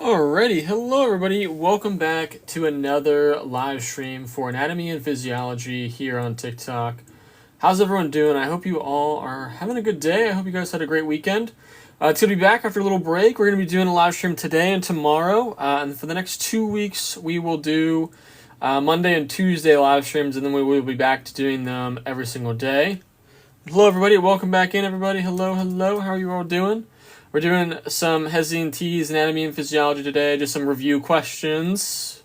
Alrighty, hello everybody. Welcome back to another live stream for Anatomy and Physiology here on TikTok. How's everyone doing? I hope you all are having a good day. I hope you guys had a great weekend. It's going to be back after a little break. We're going to be doing a live stream today and tomorrow. And for the next 2 weeks, we will do Monday and Tuesday live streams, and then we will be back to doing them every single day. Hello everybody. Welcome back in, everybody. Hello, hello. How are you all doing? We're doing some HESI and TEAS, Anatomy and Physiology today, just some review questions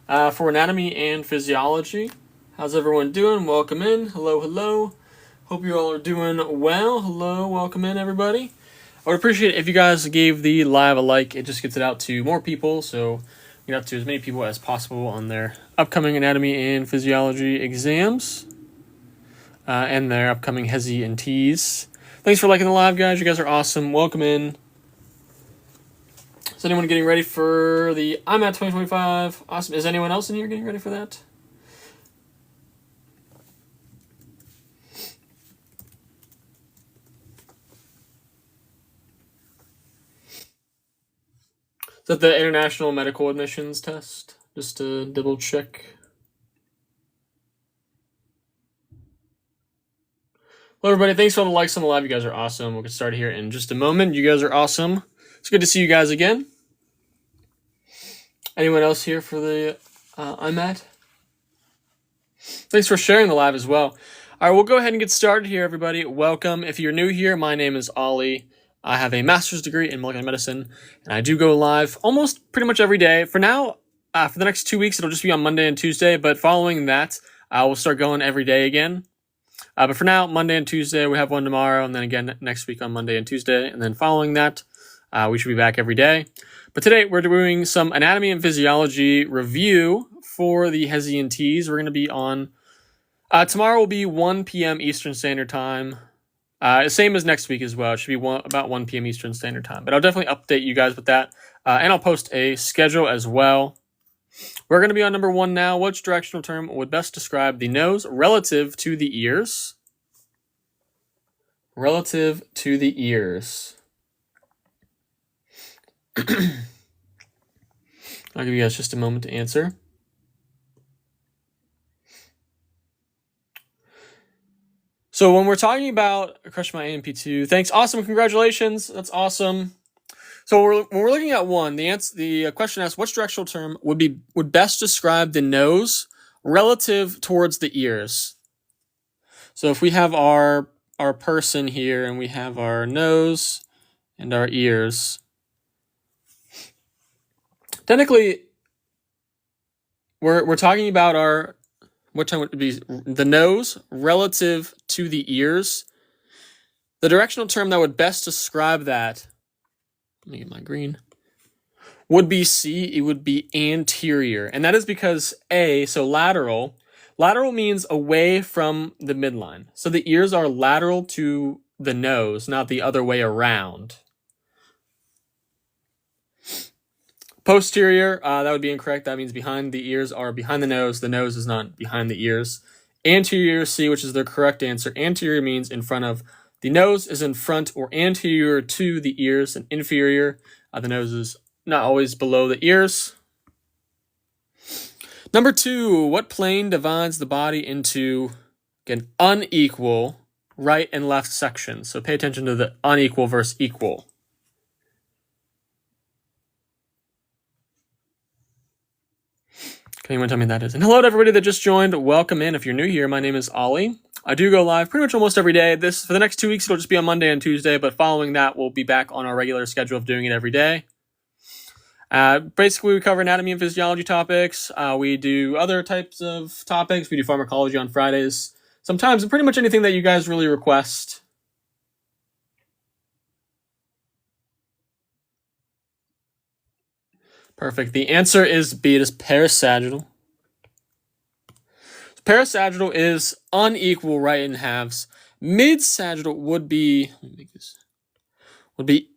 for Anatomy and Physiology. How's everyone doing? Welcome in. Hello, hello. Hope you all are doing well. Hello, welcome in, everybody. I would appreciate it if you guys gave the live a like. It just gets it out to more people, so get out to as many people as possible on their upcoming Anatomy and Physiology exams and their upcoming HESI and TEAS. Thanks for liking the live, guys. You guys are awesome. Welcome in. Is anyone getting ready for the IMAT 2025? Awesome. Is anyone else in here getting ready for that? Is that the International Medical Admissions Test? Just to double check. Hello, everybody. Thanks for all the likes on the live. You guys are awesome. We'll get started here in just a moment. You guys are awesome. It's good to see you guys again. Anyone else here for the IMAT? Thanks for sharing the live as well. All right, we'll go ahead and get started here, everybody. Welcome. If you're new here, my name is Ollie. I have a master's degree in molecular medicine, and I do go live almost pretty much every day. For now, for the next 2 weeks, it'll just be on Monday and Tuesday, but following that, I will start going every day again. But for now, Monday and Tuesday, we have one tomorrow, and then again next week on Monday and Tuesday, and then following that, we should be back every day. But today, we're doing some Anatomy and Physiology review for the HESI and TEAS. We're going to be on... tomorrow will be 1 p.m. Eastern Standard Time. Same as next week as well. It should be about 1 p.m. Eastern Standard Time. But I'll definitely update you guys with that. And I'll post a schedule as well. We're going to be on number 1 now. Which directional term would best describe the nose relative to the ears? Relative to the ears. I'll give you guys just a moment to answer. So when we're talking about crush my AMP2, thanks, awesome, congratulations, that's awesome. So when we're looking at 1, the question asks which directional term would best describe the nose relative towards the ears. So if we have our person here and we have our nose and our ears, technically we're talking about what time would it be? The nose relative to the ears. The directional term that would best describe that, let me get my green, would be C. It would be anterior. And that is because so lateral means away from the midline. So the ears are lateral to the nose, not the other way around. Posterior, that would be incorrect. That means behind the ears are behind the nose. The nose is not behind the ears. Anterior, C, which is the correct answer. Anterior means in front of. The nose is in front or anterior to the ears, and inferior. The nose is not always below the ears. Number 2, what plane divides the body into, again, unequal right and left sections? So pay attention to the unequal versus equal. Can anyone tell me that is? And hello to everybody that just joined. Welcome in. If you're new here, my name is Ollie. I do go live pretty much almost every day. For the next 2 weeks, it'll just be on Monday and Tuesday, but following that, we'll be back on our regular schedule of doing it every day. Basically, we cover anatomy and physiology topics. We do other types of topics. We do pharmacology on Fridays. Sometimes, pretty much anything that you guys really request. Perfect. The answer is B. It is parasagittal. Parasagittal is unequal right in halves. Mid-sagittal would be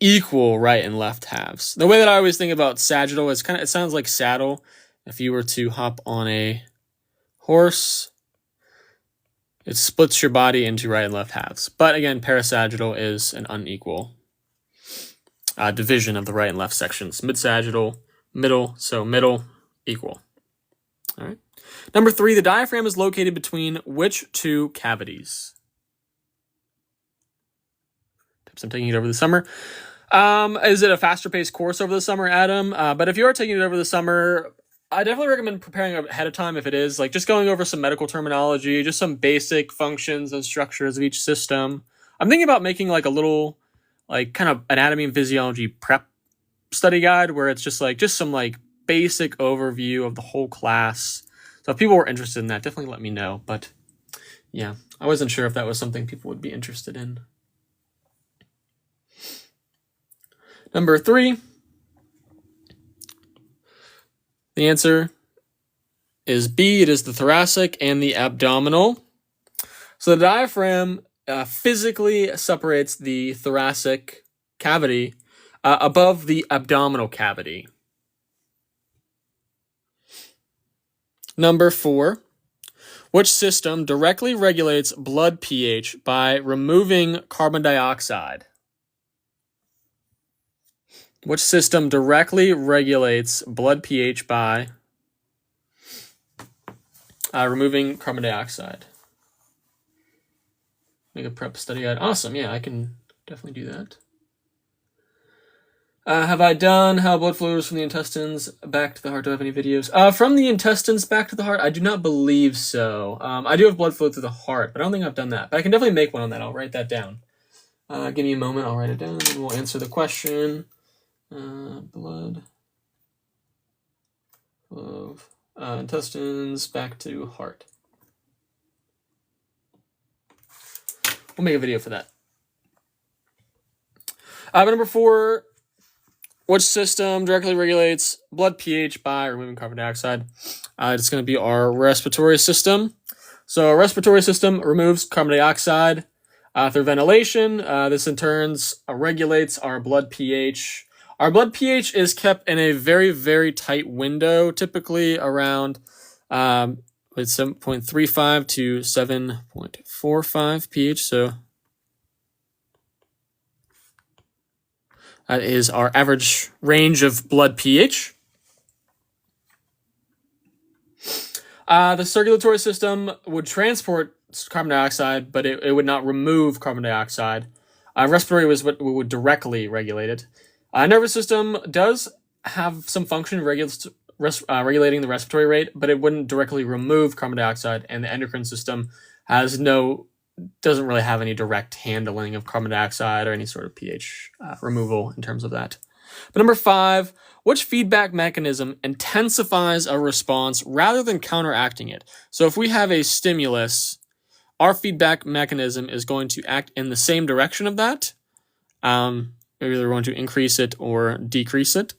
equal right and left halves. The way that I always think about sagittal is it sounds like saddle. If you were to hop on a horse, it splits your body into right and left halves. But again, parasagittal is an unequal. division of the right and left sections. Mid-sagittal, middle, so middle, equal. All right. Number 3, the diaphragm is located between which two cavities? I'm taking it over the summer. Is it a faster paced course over the summer, Adam? But if you are taking it over the summer, I definitely recommend preparing ahead of time if it is. Like just going over some medical terminology, just some basic functions and structures of each system. I'm thinking about making like a little, like kind of anatomy and physiology prep study guide where it's just some like basic overview of the whole class. So if people were interested in that, definitely let me know. But yeah, I wasn't sure if that was something people would be interested in. Number 3, the answer is B. It is the thoracic and the abdominal. So the diaphragm physically separates the thoracic cavity above the abdominal cavity. Number 4, which system directly regulates blood pH by removing carbon dioxide? Which system directly regulates blood pH by removing carbon dioxide? Make a prep study guide. Awesome. Yeah, I can definitely do that. Have I done how blood flows from the intestines back to the heart? Do I have any videos? From the intestines back to the heart? I do not believe so. I do have blood flow through the heart, but I don't think I've done that. But I can definitely make one on that. I'll write that down. Give me a moment. I'll write it down, and we'll answer the question. Blood flow intestines back to heart. We'll make a video for that. But number 4, which system directly regulates blood pH by removing carbon dioxide? It's going to be our respiratory system. So our respiratory system removes carbon dioxide through ventilation. This in turn regulates our blood pH. Our blood pH is kept in a very, very tight window, typically around 7.35 to 7.45 pH. So that is our average range of blood pH. The circulatory system would transport carbon dioxide, but it would not remove carbon dioxide. Respiratory was what would directly regulate it. Nervous system does have some function regulating the respiratory rate, but it wouldn't directly remove carbon dioxide. And the endocrine system doesn't really have any direct handling of carbon dioxide or any sort of pH removal in terms of that. But number 5, which feedback mechanism intensifies a response rather than counteracting it? So if we have a stimulus, our feedback mechanism is going to act in the same direction of that. Maybe they're going to increase it or decrease it.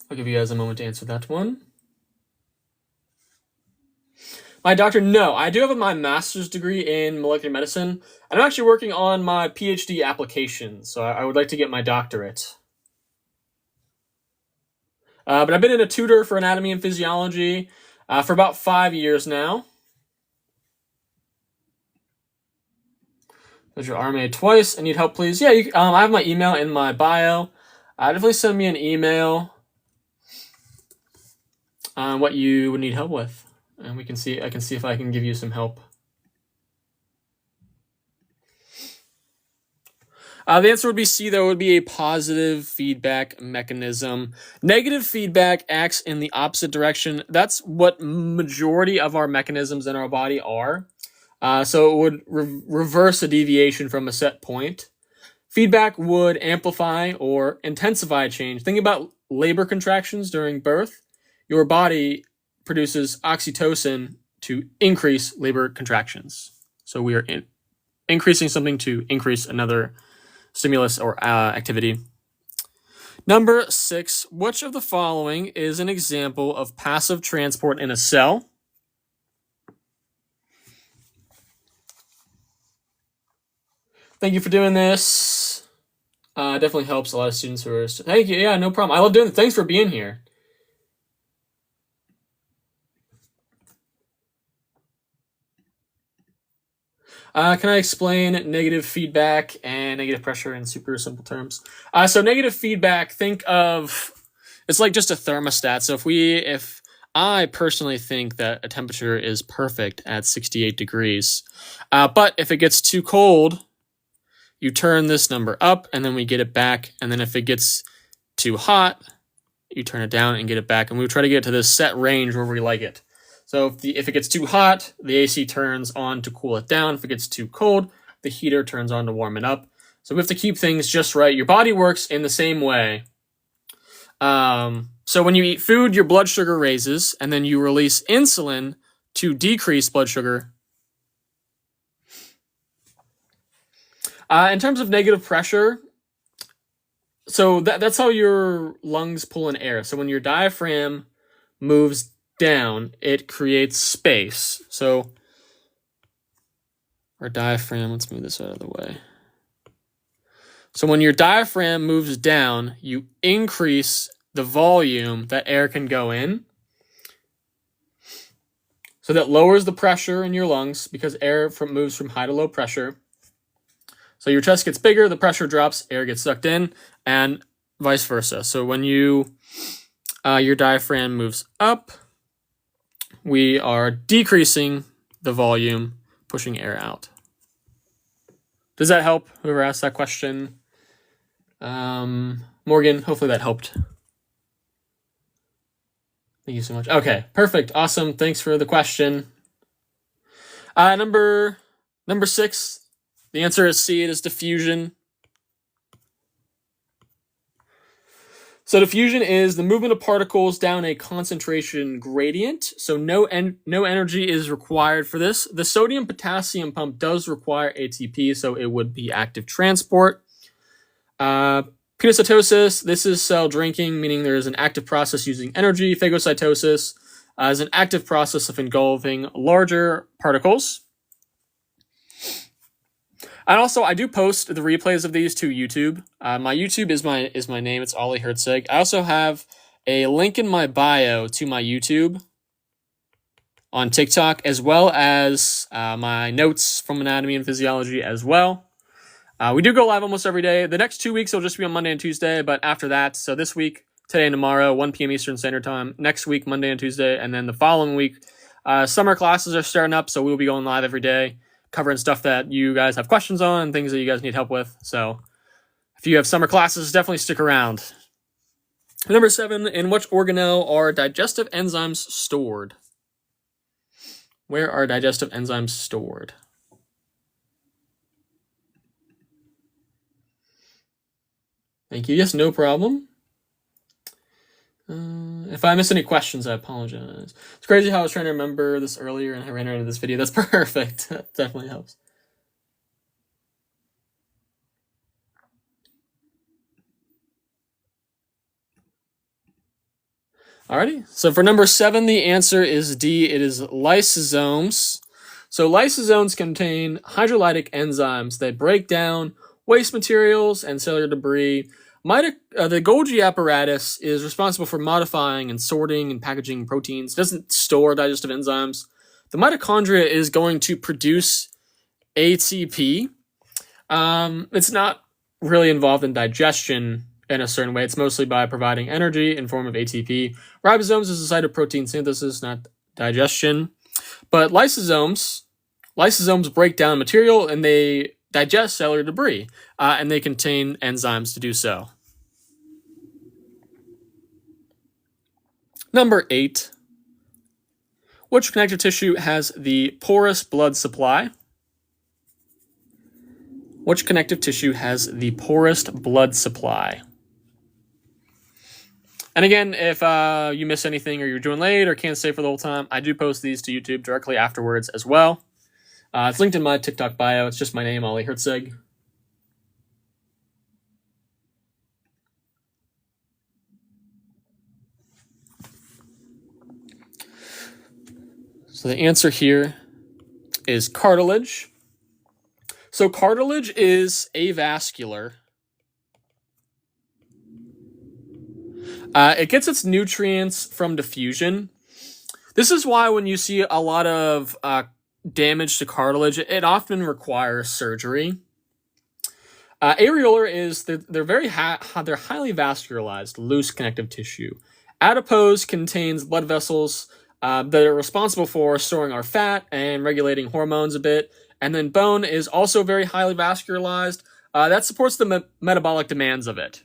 I'll give you guys a moment to answer that one. My doctor, no. I do have my master's degree in molecular medicine. I'm actually working on my PhD application, so I would like to get my doctorate. But I've been in a tutor for anatomy and physiology for about 5 years now. There's your RMA twice. I need help, please. Yeah, I have my email in my bio. Definitely send me an email on what you would need help with, and I can see if I can give you some help. The answer would be C, though. It would be a positive feedback mechanism. Negative feedback acts in the opposite direction. That's what majority of our mechanisms in our body are. So it would reverse a deviation from a set point. Feedback would amplify or intensify change. Think about labor contractions during birth. Your body produces oxytocin to increase labor contractions. So we are increasing something to increase another stimulus or activity. Number 6, which of the following is an example of passive transport in a cell? Thank you for doing this. Definitely helps a lot of students who are... Thank you. Yeah, no problem. I love doing it. Thanks for being here. Can I explain negative feedback and negative pressure in super simple terms? So negative feedback, think of, it's like just a thermostat. So if I personally think that a temperature is perfect at 68 degrees, but if it gets too cold, you turn this number up and then we get it back. And then if it gets too hot, you turn it down and get it back. And we try to get to this set range where we like it. So if it gets too hot, the AC turns on to cool it down. If it gets too cold, the heater turns on to warm it up. So we have to keep things just right. Your body works in the same way. So when you eat food, your blood sugar raises, and then you release insulin to decrease blood sugar. In terms of negative pressure, so that's how your lungs pull in air. So when your diaphragm moves down, it creates space. So our diaphragm, let's move this out of the way. So when your diaphragm moves down, you increase the volume that air can go in. So that lowers the pressure in your lungs because air moves from high to low pressure. So your chest gets bigger, the pressure drops, air gets sucked in, and vice versa. So when your diaphragm moves up, we are decreasing the volume, pushing air out. Does that help? Whoever asked that question? Morgan, hopefully that helped. Thank you so much. Okay, perfect. Awesome. Thanks for the question. Number 6, the answer is C. It is diffusion. So diffusion is the movement of particles down a concentration gradient. So no energy is required for this. The sodium-potassium pump does require ATP, so it would be active transport. Penocytosis, this is cell drinking, meaning there is an active process using energy. Phagocytosis is an active process of engulfing larger particles. And also, I do post the replays of these to YouTube. My YouTube is my name. It's Ollie Hertzeg. I also have a link in my bio to my YouTube on TikTok, as well as my notes from anatomy and physiology as well. We do go live almost every day. The next 2 weeks will just be on Monday and Tuesday, but after that, so this week, today and tomorrow, 1 p.m. Eastern Standard Time. Next week, Monday and Tuesday, and then the following week, summer classes are starting up, so we'll be going live every day, covering stuff that you guys have questions on and things that you guys need help with. So if you have summer classes, definitely stick around. Number 7, in which organelle are digestive enzymes stored? Where are digestive enzymes stored? Thank you. Yes, no problem. If I miss any questions, I apologize. It's crazy how I was trying to remember this earlier and I ran out of this video. That's perfect. That definitely helps. Alrighty. So for number 7, the answer is D. It is lysosomes. So lysosomes contain hydrolytic enzymes that break down waste materials and cellular debris. The Golgi apparatus is responsible for modifying and sorting and packaging proteins. It doesn't store digestive enzymes. The mitochondria is going to produce ATP. It's not really involved in digestion in a certain way. It's mostly by providing energy in form of ATP. Ribosomes is a site of protein synthesis, not digestion. But lysosomes break down material and they digest cellular debris, and they contain enzymes to do so. Number 8, which connective tissue has the porous blood supply? Which connective tissue has the porous blood supply? And again, if you miss anything or you're doing late or can't stay for the whole time, I do post these to YouTube directly afterwards as well. It's linked in my TikTok bio. It's just my name, Ollie Hertzeg. So the answer here is cartilage. So cartilage is avascular. It gets its nutrients from diffusion. This is why when you see a lot of damage to cartilage, it often requires surgery. Areolar is they're very they're highly vascularized, loose connective tissue. Adipose contains blood vessels that are responsible for storing our fat and regulating hormones a bit. And then bone is also very highly vascularized. That supports the metabolic demands of it.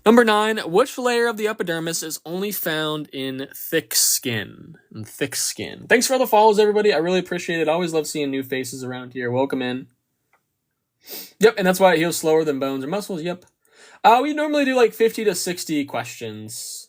Number 9, which layer of the epidermis is only found in thick skin? Thanks for all the follows, everybody. I really appreciate it. I always love seeing new faces around here. Welcome in. Yep, and that's why it heals slower than bones or muscles. Yep. We normally do like 50 to 60 questions.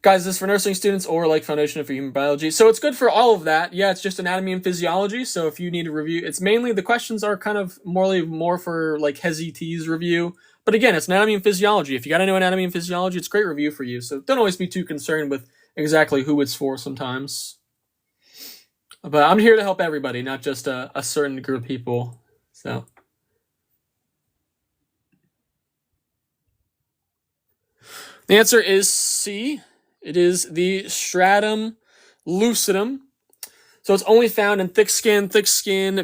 Guys, this is for nursing students or like Foundation for Human Biology. So it's good for all of that. Yeah, it's just anatomy and physiology. So if you need a review, it's mainly the questions are kind of more for like HESI TEAS review. But again, it's anatomy and physiology. If you got to know anatomy and physiology, it's a great review for you. So don't always be too concerned with exactly who it's for sometimes. But I'm here to help everybody, not just a certain group of people. So the answer is C. It is the stratum lucidum. So it's only found in thick skin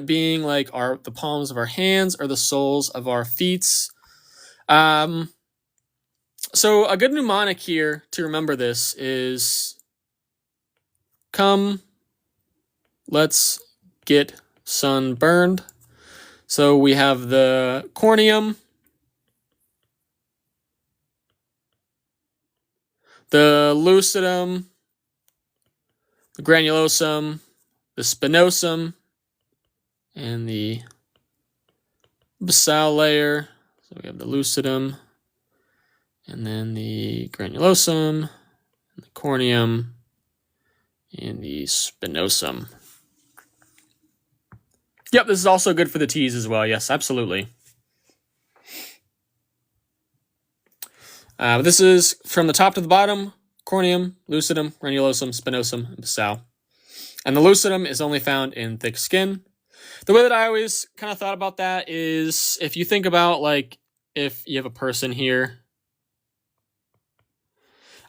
being like the palms of our hands or the soles of our feet. So a good mnemonic here to remember this is come, let's get sunburned. So we have the corneum, the lucidum, the granulosum, the spinosum, and the basal layer. So we have the lucidum, and then the granulosum, and the corneum, and the spinosum. Yep, this is also good for the T's as well. Yes, absolutely. This is from the top to the bottom: corneum, lucidum, granulosum, spinosum, and basal. And the lucidum is only found in thick skin. The way that I always kind of thought about that is if you think about like if you have a person here,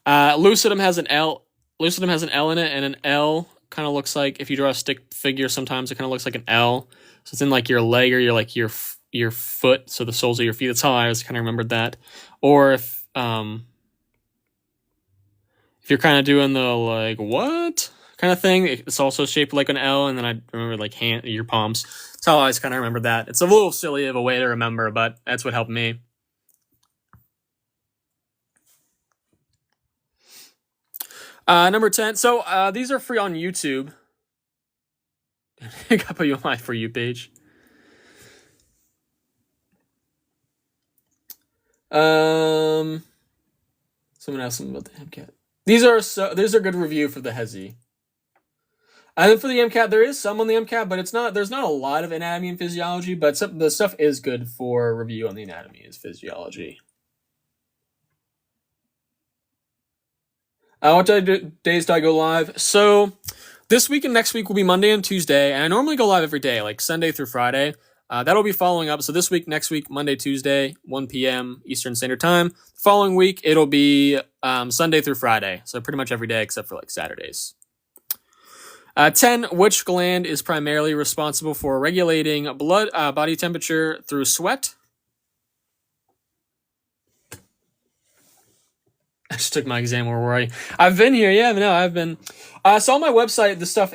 lucidum has an L. Lucidum has an L in it, and an L kind of looks like if you draw a stick figure. Sometimes it kind of looks like an L. So it's in like your leg or your foot. So the soles of your feet. That's how I always kind of remembered that. Or if you're kind of doing the like what kind of thing, it's also shaped like an L. And then I remember like your palms. That's how I always kind of remembered that. It's a little silly of a way to remember, but that's what helped me. Number 10. So these are free on YouTube. I gotta put you on my For You page. Someone asked something about the MCAT. These are good review for the HESI. And then for the MCAT, there is some on the MCAT, but there's not a lot of anatomy and physiology, but the stuff is good for review on the anatomy and physiology. What days do I go live? So this week and next week will be Monday and Tuesday, and I normally go live every day, like Sunday through Friday. That'll be following up. So this week, next week, Monday, Tuesday, 1 p.m. Eastern Standard Time. The following week, it'll be Sunday through Friday. So pretty much every day except for like Saturdays. 10, which gland is primarily responsible for regulating body temperature through sweat? I just took my exam. Where were I? I've been here. Yeah, no, I've been. So on my website, the stuff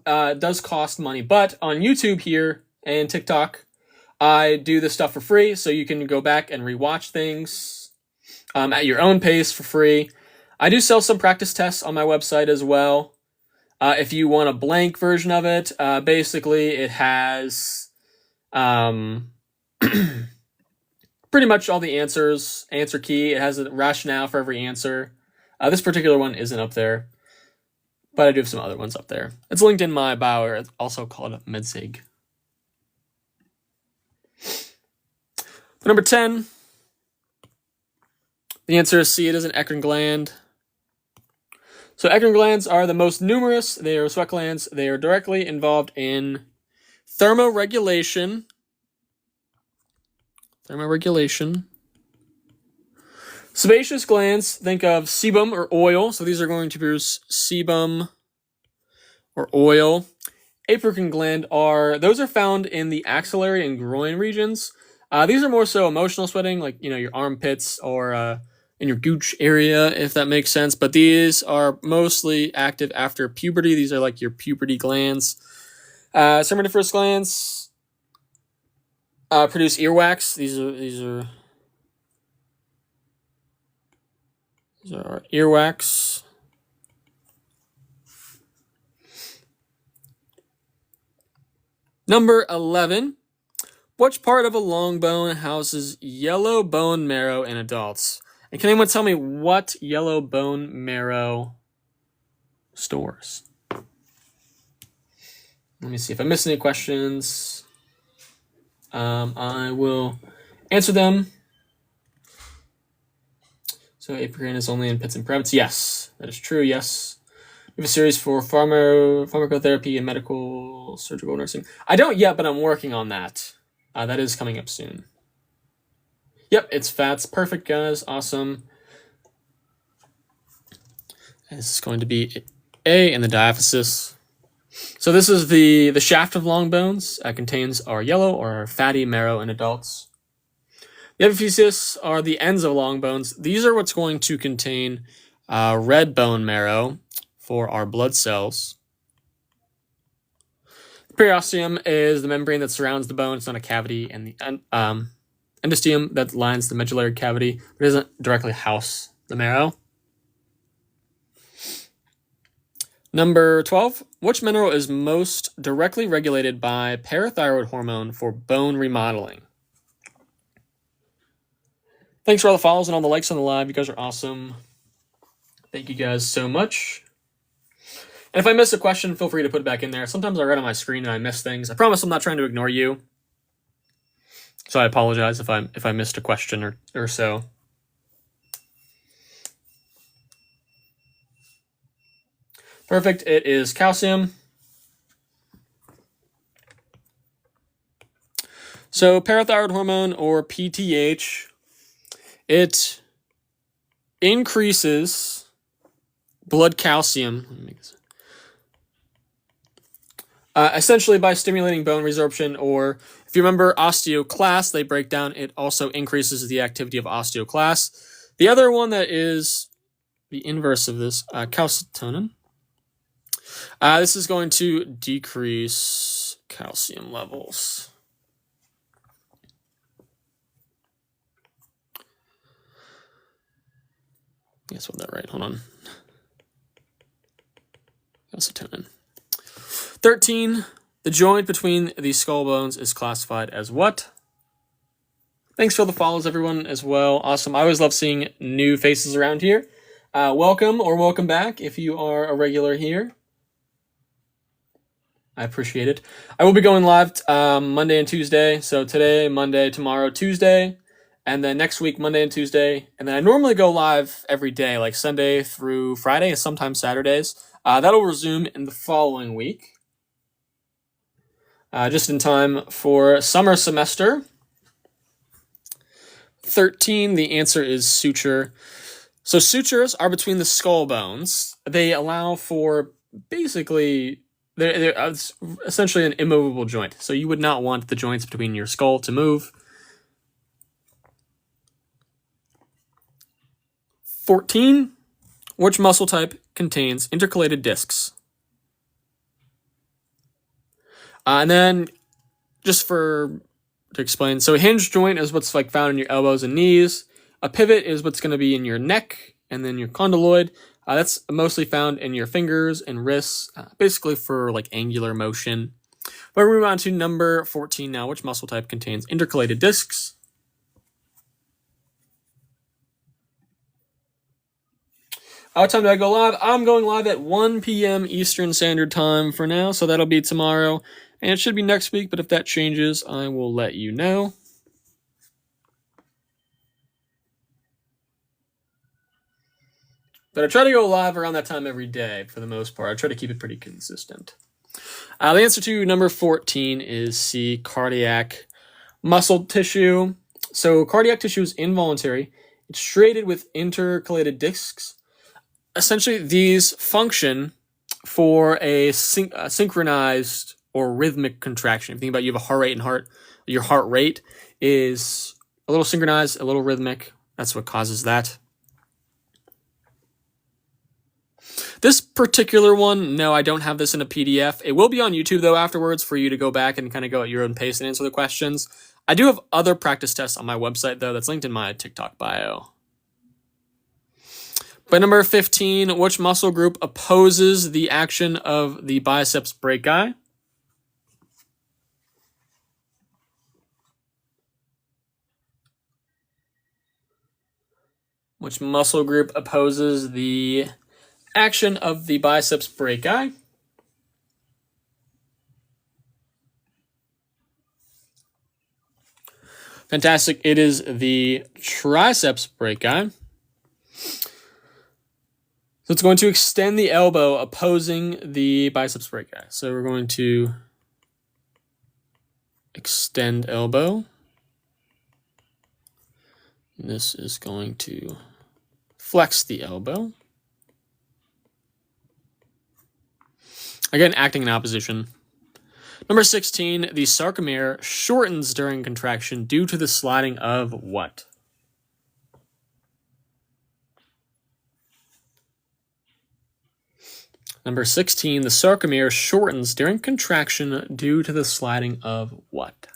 does cost money, but on YouTube here and TikTok, I do this stuff for free, so you can go back and rewatch things at your own pace for free. I do sell some practice tests on my website as well. If you want a blank version of it, basically it has pretty much all the answers, answer key. It has a rationale for every answer. This particular one isn't up there, but I do have some other ones up there. It's linked in my bio, or it's also called MedSig. Number 10, the answer is C. It is an eccrine gland. So eccrine glands are the most numerous. They are sweat glands. They are directly involved in thermoregulation. Sebaceous glands, think of sebum or oil. So these are going to produce sebum or oil. Apocrine gland those are found in the axillary and groin regions. These are more so emotional sweating, like your armpits or in your gooch area, if that makes sense. But these are mostly active after puberty. These are like your puberty glands. Seminiferous glands produce earwax. These are earwax. Number 11. Which part of a long bone houses yellow bone marrow in adults? And can anyone tell me what yellow bone marrow stores? Let me see if I missed any questions. I will answer them. So apocrine is only in pits and privates. Yes, that is true. Yes. We have a series for pharmacotherapy and medical surgical nursing. I don't yet, but I'm working on that. That is coming up soon. Yep, it's fats. Perfect, guys. Awesome. This is going to be A in the diaphysis. So this is the shaft of long bones. Contains our yellow or our fatty marrow in adults. The epiphysis are the ends of long bones. These are what's going to contain red bone marrow for our blood cells. The periosteum is the membrane that surrounds the bone. It's not a cavity, and the endosteum that lines the medullary cavity, but doesn't directly house the marrow. Number 12. Which mineral is most directly regulated by parathyroid hormone for bone remodeling? Thanks for all the follows and all the likes on the live. You guys are awesome. Thank you guys so much. And if I miss a question, feel free to put it back in there. Sometimes I read on my screen and I miss things. I promise I'm not trying to ignore you. So I apologize if I missed a question or so. Perfect. It is calcium. So parathyroid hormone, or PTH, it increases blood calcium. Essentially by stimulating bone resorption, or if you remember osteoclast, they break down, it also increases the activity of osteoclast. The other one that is the inverse of this, calcitonin. This is going to decrease calcium levels. Yes, I got that right. Hold on. Calcitonin. 13. The joint between the skull bones is classified as what? Thanks for the follows, everyone, as well. Awesome. I always love seeing new faces around here. Welcome or welcome back if you are a regular here. I appreciate it. I will be going live Monday and Tuesday. So today, Monday, tomorrow, Tuesday. And then next week, Monday and Tuesday. And then I normally go live every day, like Sunday through Friday and sometimes Saturdays. That'll resume in the following week. Just in time for summer semester. 13, the answer is suture. So sutures are between the skull bones. They allow for basically, they're essentially an immovable joint. So you would not want the joints between your skull to move. 14, which muscle type contains intercalated discs? And then, just to explain, so a hinge joint is what's like found in your elbows and knees. A pivot is what's going to be in your neck and then your condyloid. That's mostly found in your fingers and wrists, basically for like angular motion. But we move on to number 14 now. Which muscle type contains intercalated discs? What time do I go live? I'm going live at 1 p.m. Eastern Standard Time for now, so that'll be tomorrow. And it should be next week, but if that changes, I will let you know. But I try to go live around that time every day for the most part. I try to keep it pretty consistent. The answer to number 14 is C, cardiac muscle tissue. So cardiac tissue is involuntary. It's striated with intercalated discs. Essentially, these function for a synchronized or rhythmic contraction. If you think about, you have a heart rate and your heart rate is a little synchronized, a little rhythmic. That's what causes that. This particular one, no, I don't have this in a PDF. It will be on YouTube, though, afterwards for you to go back and kind of go at your own pace and answer the questions. I do have other practice tests on my website, though, that's linked in my TikTok bio. By number 15, which muscle group opposes the action of the biceps brachii? Which muscle group opposes the action of the biceps brachii? Fantastic. It is the triceps brachii. So it's going to extend the elbow opposing the biceps brachii. So we're going to extend elbow. And this is going to flex the elbow. Again, acting in opposition. Number 16, the sarcomere shortens during contraction due to the sliding of what? Number 16, the sarcomere shortens during contraction due to the sliding of what?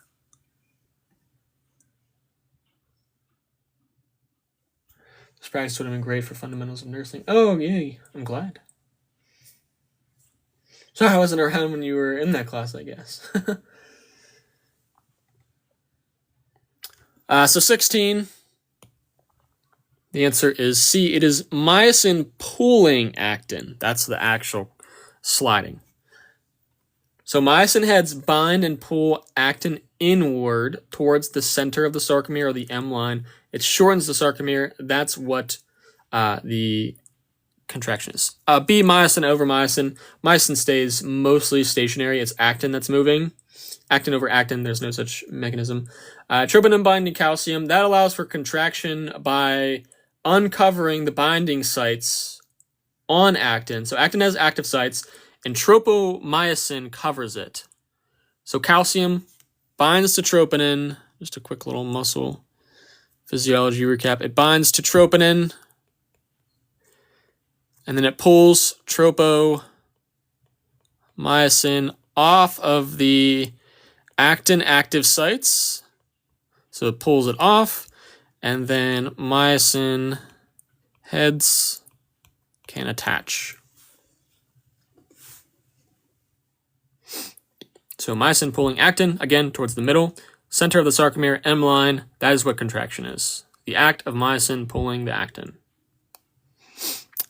This practice would have been great for fundamentals of nursing. Oh, yay. I'm glad. So I wasn't around when you were in that class, I guess. So 16, the answer is C. It is myosin pulling actin. That's the actual sliding. So myosin heads bind and pull actin inward towards the center of the sarcomere or the M line. It shortens the sarcomere. That's what the contraction is. B, myosin over myosin. Myosin stays mostly stationary. It's actin that's moving. Actin over actin, there's no such mechanism. Troponin binding calcium, that allows for contraction by uncovering the binding sites on actin. So actin has active sites, and tropomyosin covers it. So calcium binds to troponin. Just a quick little muscle physiology recap. It binds to troponin, and then it pulls tropomyosin off of the actin active sites. So it pulls it off, and then myosin heads can attach. So myosin pulling actin, again, towards the middle, center of the sarcomere, M line. That is what contraction is. The act of myosin pulling the actin.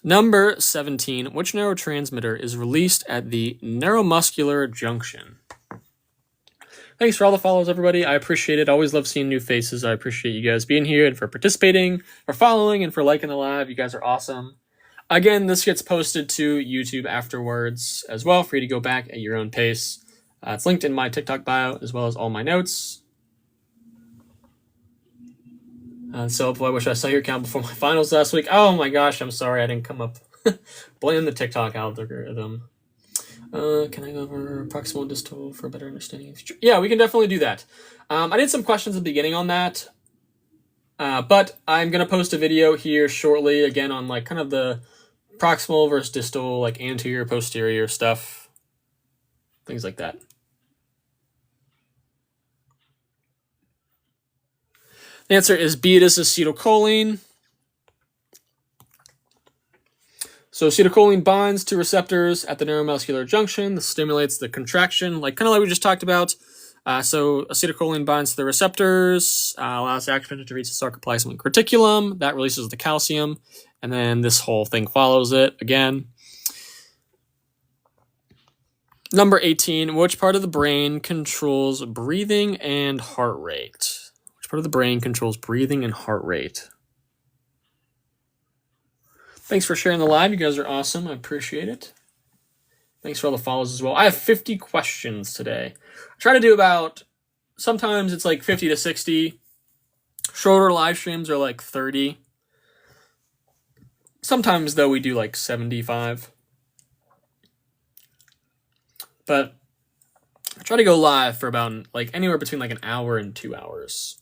Number 17, which neurotransmitter is released at the neuromuscular junction? Thanks for all the follows, everybody. I appreciate it. Always love seeing new faces. I appreciate you guys being here and for participating, for following, and for liking the live. You guys are awesome. Again, this gets posted to YouTube afterwards as well for you to go back at your own pace. It's linked in my TikTok bio as well as all my notes. So I wish I saw your account before my finals last week. Oh my gosh, I'm sorry I didn't come up. Blame the TikTok algorithm. Can I go over proximal distal for a better understanding of future? Yeah, we can definitely do that. I did some questions at the beginning on that. But I'm going to post a video here shortly, again, on like kind of the proximal versus distal, like anterior, posterior stuff. Things like that. The answer is B. It is acetylcholine. So acetylcholine binds to receptors at the neuromuscular junction. This stimulates the contraction, kind of like we just talked about. So acetylcholine binds to the receptors, allows the actin to reach the sarcoplasmic reticulum. That releases the calcium, and then this whole thing follows it again. Number 18, which part of the brain controls breathing and heart rate? Which part of the brain controls breathing and heart rate? Thanks for sharing the live. You guys are awesome. I appreciate it. Thanks for all the follows as well. I have 50 questions today. I try to do about, sometimes it's like 50 to 60. Shorter live streams are like 30. Sometimes, though, we do like 75. But I try to go live for about like anywhere between like an hour and 2 hours.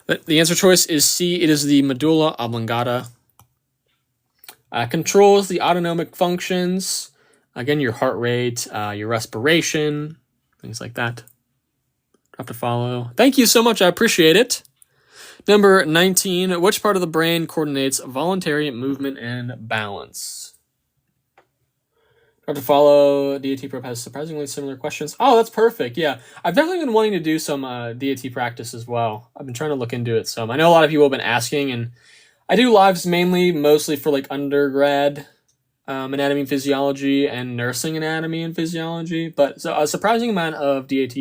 But the answer choice is C. It is the medulla oblongata. Controls the autonomic functions. Again, your heart rate, your respiration, things like that. Have to follow. Thank you so much. I appreciate it. Number 19. Which part of the brain coordinates voluntary movement and balance? Have to follow. DAT Prep has surprisingly similar questions. Oh, that's perfect. Yeah, I've definitely been wanting to do some DAT practice as well. I've been trying to look into it some. I know a lot of people have been asking, and I do lives mostly for like undergrad anatomy and physiology and nursing anatomy and physiology. But so a surprising amount of DAT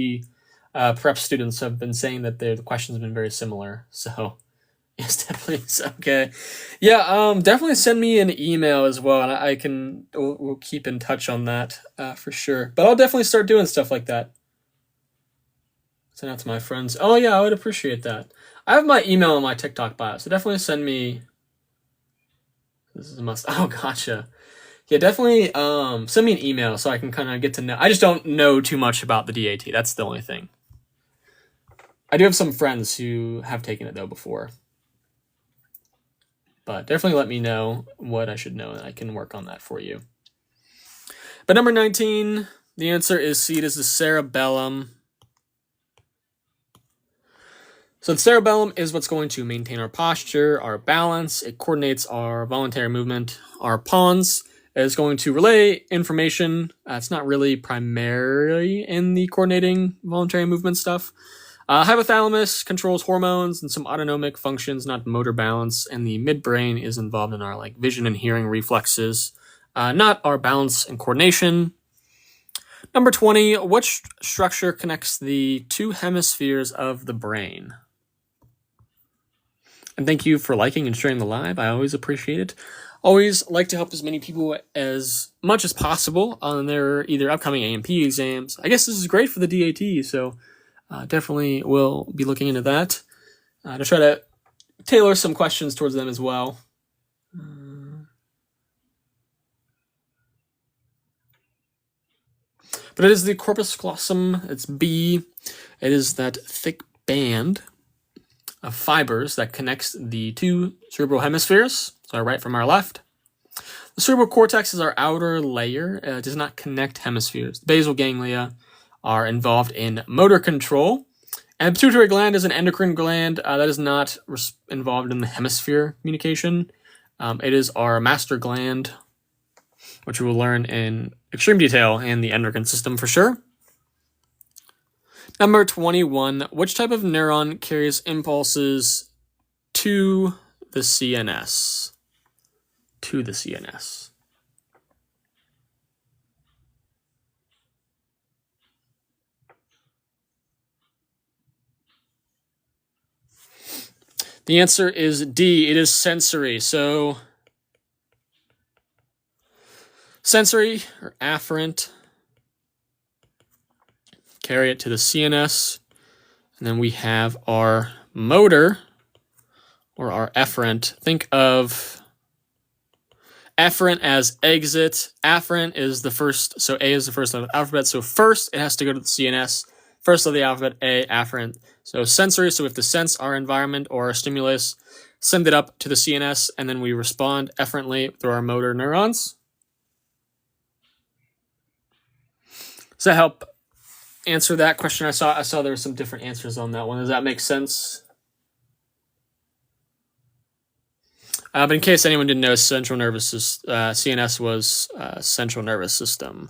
prep students have been saying that the questions have been very similar. So yes, definitely. Okay. Yeah, definitely send me an email as well, and we'll keep in touch on that for sure. But I'll definitely start doing stuff like that. Send out to my friends. Oh yeah, I would appreciate that. I have my email in my TikTok bio, so definitely send me. This is a must. Oh, gotcha. Yeah, definitely send me an email so I can kind of get to know. I just don't know too much about the DAT. That's the only thing. I do have some friends who have taken it though before. But definitely let me know what I should know and I can work on that for you. But number 19, the answer is C. It is the cerebellum. So the cerebellum is what's going to maintain our posture, our balance. It coordinates our voluntary movement. Our pons is going to relay information. It's not really primarily in the coordinating voluntary movement stuff. Hypothalamus controls hormones and some autonomic functions, not motor balance. And the midbrain is involved in our like vision and hearing reflexes, not our balance and coordination. Number 20, which structure connects the two hemispheres of the brain? And thank you for liking and sharing the live. I always appreciate it. Always like to help as many people as much as possible on their either upcoming A&P exams. I guess this is great for the DAT, so definitely will be looking into that to try to tailor some questions towards them as well. But it is the corpus callosum. It's B. It is that thick band of fibers that connects the two cerebral hemispheres, so our right from our left. The cerebral cortex is our outer layer. It does not connect hemispheres. The basal ganglia are involved in motor control. And the pituitary gland is an endocrine gland that is not involved in the hemisphere communication. It is our master gland, which we will learn in extreme detail in the endocrine system for sure. Number 21, which type of neuron carries impulses to the CNS? To the CNS. The answer is D. It is sensory. So sensory or afferent, carry it to the CNS. And then we have our motor or our efferent. Think of efferent as exit. Afferent is the first, so A is the first letter of the alphabet. So first it has to go to the CNS. First of the alphabet, A, afferent. So sensory, so we have to sense our environment or our stimulus, send it up to the CNS, and then we respond efferently through our motor neurons. Does that help answer that question? I saw there were some different answers on that one. Does that make sense? But in case anyone didn't know, central nervous system, CNS was central nervous system.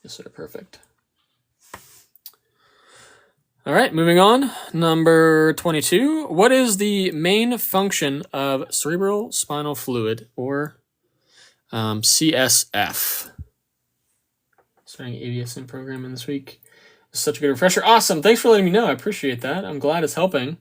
Yes, sir. Perfect. All right, moving on. Number 22. What is the main function of cerebral spinal fluid, or CSF? Starting ABSN programming this week. Such a good refresher. Awesome. Thanks for letting me know. I appreciate that. I'm glad it's helping.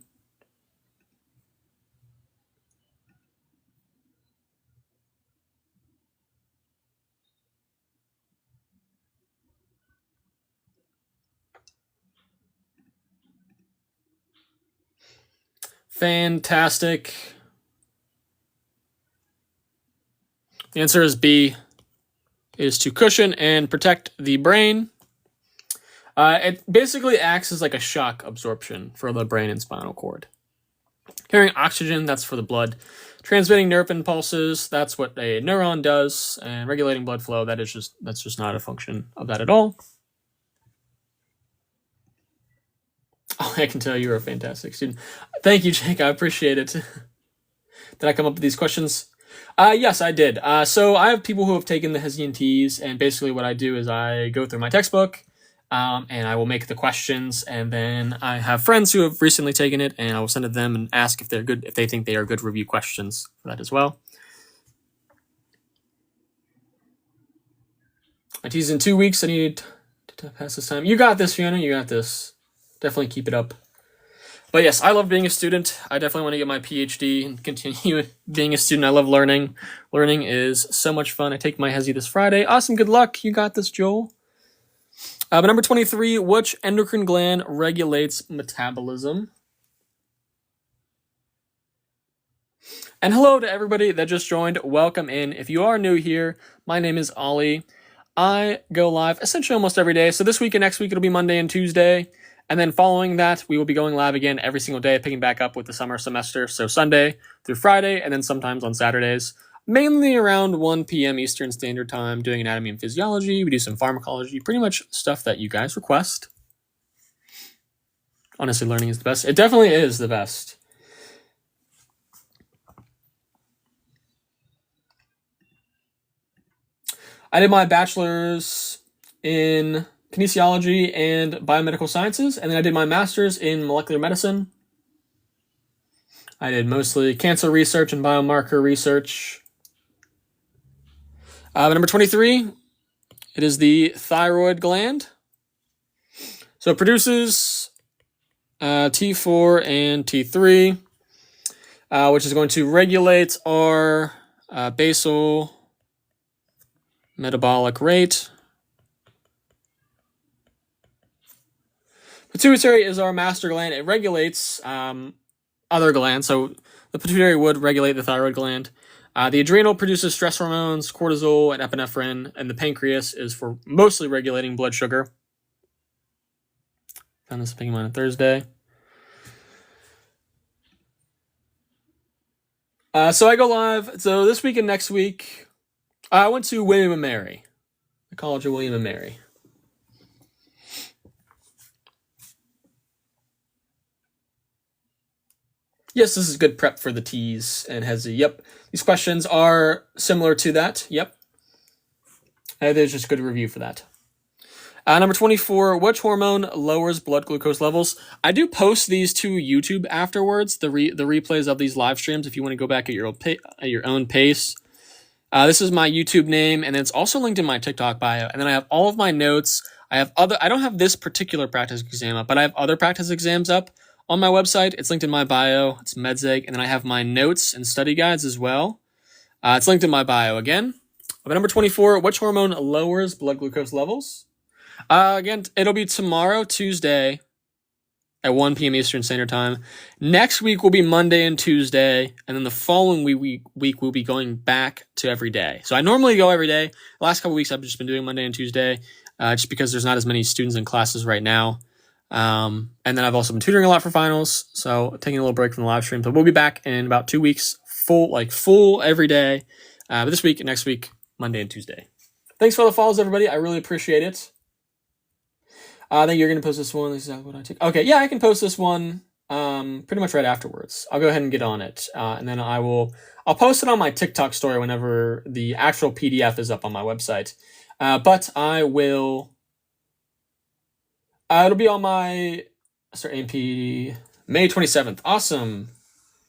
Fantastic. The answer is B. It is to cushion and protect the brain. It basically acts as like a shock absorption for the brain and spinal cord. Carrying oxygen, that's for the blood. Transmitting nerve impulses, that's what a neuron does. And regulating blood flow, that's just not a function of that at all. Oh, I can tell you're a fantastic student. Thank you, Jake. I appreciate it. Did I come up with these questions? Yes, I did. So I have people who have taken the HESI and TEAS, and basically what I do is I go through my textbook, and I will make the questions, and then I have friends who have recently taken it, and I will send it to them and ask if they're good, if they think they are good review questions for that as well. My TEAS in 2 weeks. I need to pass this time. You got this, Fiona. You got this. Definitely keep it up. But yes, I love being a student. I definitely want to get my PhD and continue being a student. I love learning. Learning is so much fun. I take my HESI this Friday. Awesome. Good luck. You got this, Joel. But number 23, which endocrine gland regulates metabolism? And hello to everybody that just joined. Welcome in. If you are new here, my name is Ollie. I go live essentially almost every day. So this week and next week, it'll be Monday and Tuesday. And then following that, we will be going live again every single day, picking back up with the summer semester. So Sunday through Friday, and then sometimes on Saturdays, mainly around 1 p.m. Eastern Standard Time, doing anatomy and physiology. We do some pharmacology, pretty much stuff that you guys request. Honestly, learning is the best. It definitely is the best. I did my bachelor's in kinesiology and biomedical sciences, and then I did my master's in molecular medicine. I did mostly cancer research and biomarker research. Number 23, it is the thyroid gland. So it produces T4 and T3, which is going to regulate our basal metabolic rate. Pituitary is our master gland. It regulates other glands. So the pituitary would regulate the thyroid gland. The adrenal produces stress hormones, cortisol, and epinephrine, and the pancreas is for mostly regulating blood sugar. Found this picking mine on Thursday. So I go live. So this week and next week, I went to William & Mary, the College of William & Mary. Yes, this is good prep for the TEAS and HESI. Yep. These questions are similar to that. Yep. There's just good review for that. Number 24, which hormone lowers blood glucose levels? I do post these to YouTube afterwards, the replays of these live streams if you want to go back at your own pace. This is my YouTube name, and it's also linked in my TikTok bio. And then I have all of my notes. I don't have this particular practice exam up, but I have other practice exams up on my website. It's linked in my bio. It's MedZeg. And then I have my notes and study guides as well. It's linked in my bio again. But number 24, which hormone lowers blood glucose levels? Again, it'll be tomorrow, Tuesday, at 1 p.m. Eastern Standard Time. Next week will be Monday and Tuesday. And then the following week we'll be going back to every day. So I normally go every day. The last couple weeks I've just been doing Monday and Tuesday, just because there's not as many students in classes right now. And then I've also been tutoring a lot for finals, so taking a little break from the live stream. But we'll be back in about 2 weeks, full every day. But this week and next week, Monday and Tuesday. Thanks for all the follows, everybody. I really appreciate it. I think you're going to post this one. This is exactly what I take. Okay, yeah, I can post this one pretty much right afterwards. I'll go ahead and get on it, and then I'll post it on my TikTok story whenever the actual PDF is up on my website. But I will. It'll be on my AMP May 27th. Awesome.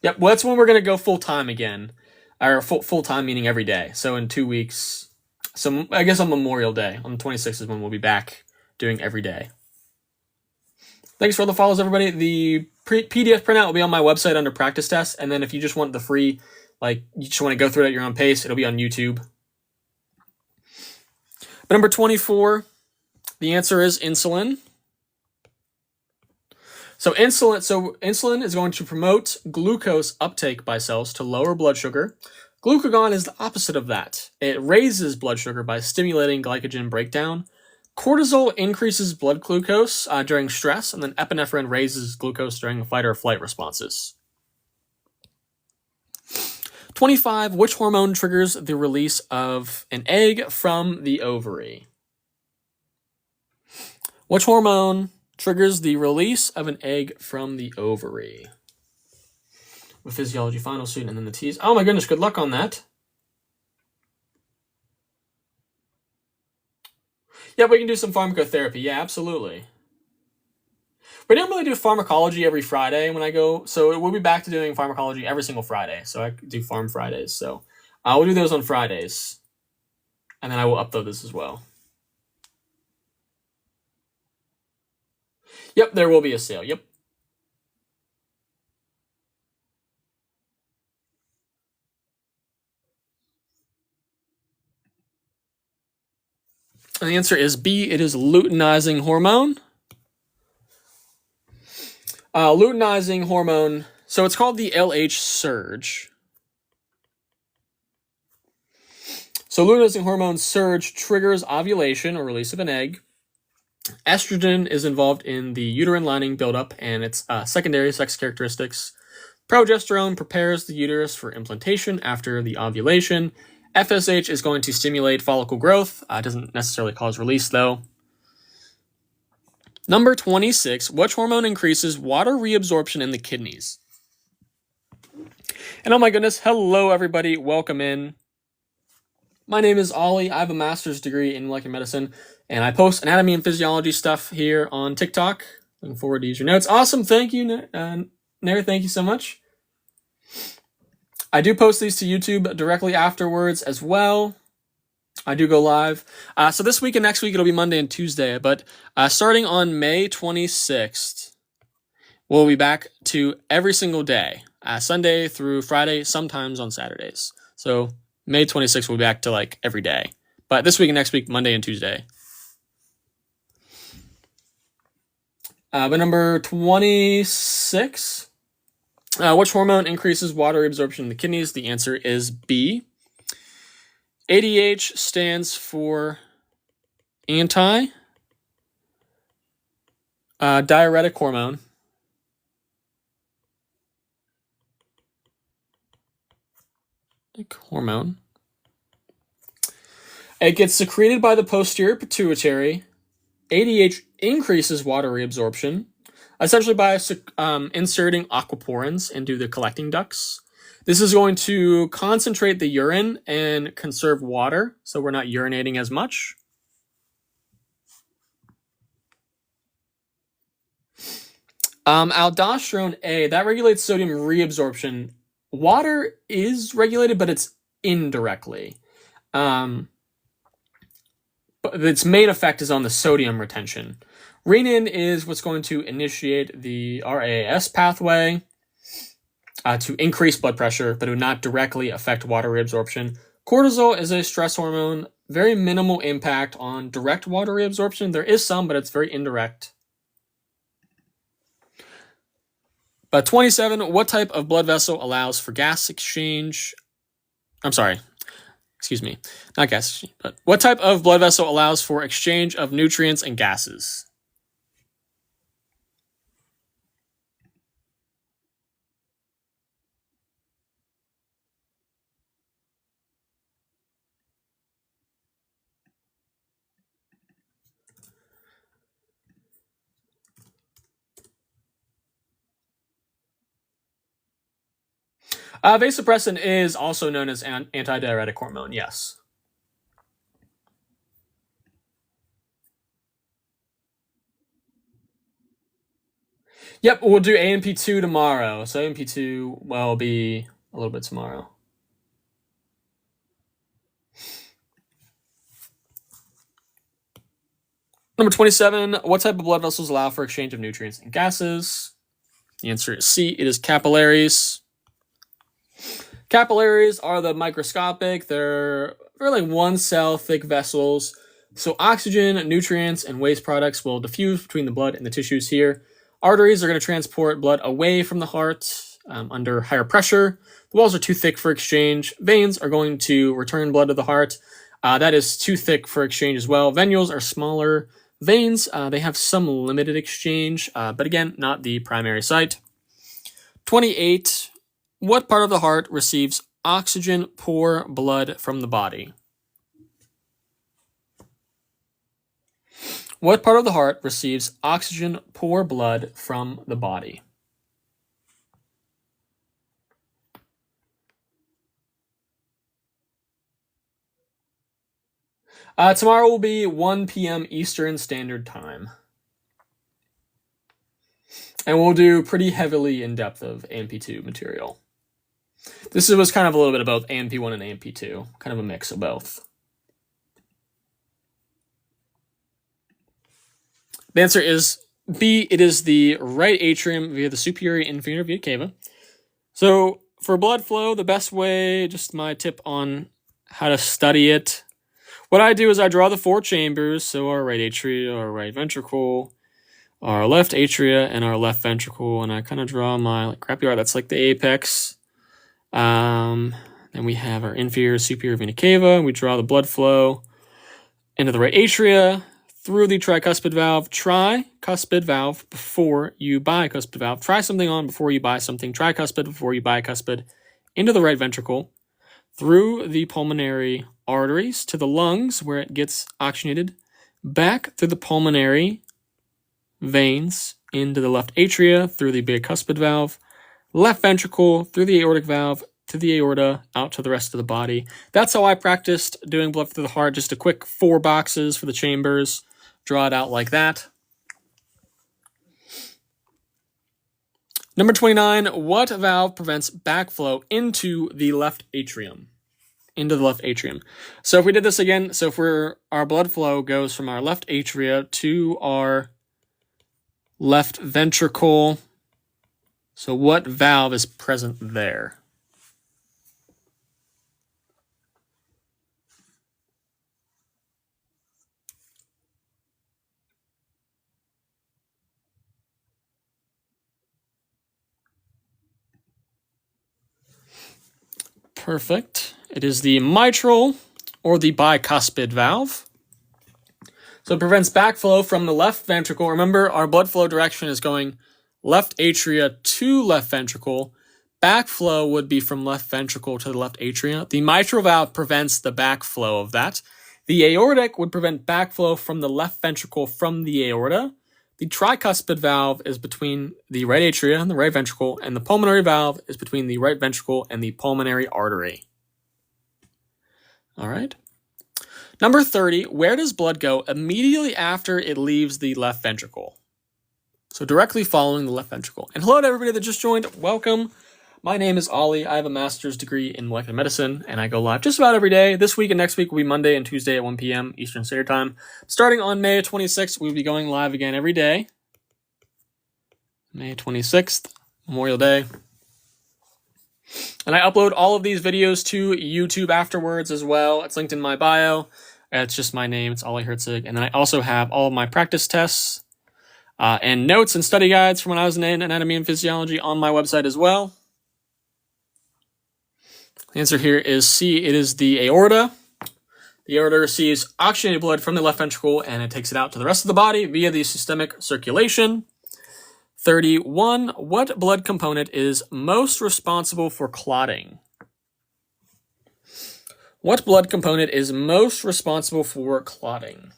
Yep. Well, that's when we're going to go full time again, or full time meaning every day. So in 2 weeks. So I guess on Memorial Day, on the 26th is when we'll be back doing every day. Thanks for all the follows, everybody. The PDF printout will be on my website under practice tests. And then if you just want the free, you just want to go through it at your own pace, it'll be on YouTube. But number 24, the answer is insulin. So insulin is going to promote glucose uptake by cells to lower blood sugar. Glucagon is the opposite of that. It raises blood sugar by stimulating glycogen breakdown. Cortisol increases blood glucose during stress, and then epinephrine raises glucose during fight or flight responses. 25. Which hormone triggers the release of an egg from the ovary? Which hormone triggers the release of an egg from the ovary? With physiology final soon, and then the TEAS. Oh my goodness, good luck on that. Yeah, we can do some pharmacotherapy. Yeah, absolutely. We don't really do pharmacology every Friday when I go, so we'll be back to doing pharmacology every single Friday. So I do Pharm Fridays. So we'll do those on Fridays. And then I will upload this as well. Yep, there will be a sale. Yep. And the answer is B. It is luteinizing hormone. Luteinizing hormone. So it's called the LH surge. So luteinizing hormone surge triggers ovulation or release of an egg. Estrogen is involved in the uterine lining buildup and its secondary sex characteristics. Progesterone prepares the uterus for implantation after the ovulation. FSH is going to stimulate follicle growth. It doesn't necessarily cause release, though. Number 26, which hormone increases water reabsorption in the kidneys? And oh my goodness, hello everybody, welcome in. My name is Ollie. I have a master's degree in molecular medicine, and I post anatomy and physiology stuff here on TikTok. Looking forward to use your notes. Awesome, thank you, Nair, thank you so much. I do post these to YouTube directly afterwards as well. I do go live. So this week and next week, it'll be Monday and Tuesday. But starting on May 26th, we'll be back to every single day, Sunday through Friday, sometimes on Saturdays. So May 26th, we'll be back to like every day. But this week and next week, Monday and Tuesday. But number 26, which hormone increases water absorption in the kidneys? The answer is B. ADH stands for anti-diuretic hormone. It gets secreted by the posterior pituitary. ADH increases water reabsorption, essentially by inserting aquaporins into the collecting ducts. This is going to concentrate the urine and conserve water, so we're not urinating as much. Aldosterone A, that regulates sodium reabsorption. Water is regulated, but it's indirectly. But its main effect is on the sodium retention. Renin is what's going to initiate the RAAS pathway to increase blood pressure, but it would not directly affect water reabsorption. Cortisol is a stress hormone, very minimal impact on direct water reabsorption. There is some, but it's very indirect. But 27, what type of blood vessel allows for gas exchange? I'm sorry, excuse me, not gas exchange, but what type of blood vessel allows for exchange of nutrients and gases? Vasopressin is also known as antidiuretic hormone, yes. Yep, we'll do AMP2 tomorrow. So AMP2 will be a little bit tomorrow. Number 27, what type of blood vessels allow for exchange of nutrients and gases? The answer is C, it is capillaries. Capillaries are the microscopic. They're really one cell thick vessels. So oxygen, nutrients, and waste products will diffuse between the blood and the tissues here. Arteries are going to transport blood away from the heart under higher pressure. The walls are too thick for exchange. Veins are going to return blood to the heart. That is too thick for exchange as well. Venules are smaller veins. They have some limited exchange, but again, not the primary site. 28. What part of the heart receives oxygen-poor blood from the body? What part of the heart receives oxygen-poor blood from the body? Tomorrow will be 1 p.m. Eastern Standard Time. And we'll do pretty heavily in-depth of AMP2 material. This was kind of a little bit of both AMP1 and AMP2, kind of a mix of both. The answer is B. It is the right atrium via the superior inferior vena cava. So for blood flow, the best way, just my tip on how to study it, what I do is I draw the 4 chambers, so our right atria, our right ventricle, our left atria, and our left ventricle, and I kind of draw my crappy art. That's like the apex. Then we have our inferior superior vena cava. We draw the blood flow into the right atria through the tricuspid valve. Tricuspid valve before you bicuspid valve. Try something on before you buy something. Tricuspid before you bicuspid. Into the right ventricle, through the pulmonary arteries to the lungs where it gets oxygenated, back through the pulmonary veins into the left atria through the bicuspid valve, left ventricle through the aortic valve to the aorta, out to the rest of the body. That's how I practiced doing blood through the heart. Just a quick 4 boxes for the chambers. Draw it out like that. Number 29, what valve prevents backflow into the left atrium? So if we did this again, so if our blood flow goes from our left atria to our left ventricle, so what valve is present there? Perfect. It is the mitral or the bicuspid valve. So it prevents backflow from the left ventricle. Remember, our blood flow direction is going left atria to left ventricle. Backflow would be from left ventricle to the left atria. The mitral valve prevents the backflow of that. The aortic would prevent backflow from the left ventricle from the aorta. The tricuspid valve is between the right atria and the right ventricle, and the pulmonary valve is between the right ventricle and the pulmonary artery. All right. Number 30, where does blood go immediately after it leaves the left ventricle? So directly following the left ventricle. And hello to everybody that just joined. Welcome. My name is Ollie. I have a master's degree in molecular medicine, and I go live just about every day. This week and next week will be Monday and Tuesday at 1 p.m. Eastern Standard Time. Starting on May 26th, we'll be going live again every day. May 26th, Memorial Day. And I upload all of these videos to YouTube afterwards as well. It's linked in my bio. It's just my name. It's Ollie Herzig. And then I also have all of my practice tests and notes and study guides from when I was in anatomy and physiology on my website as well. The answer here is C. It is the aorta. The aorta receives oxygenated blood from the left ventricle and it takes it out to the rest of the body via the systemic circulation. 31. What blood component is most responsible for clotting? What blood component is most responsible for clotting?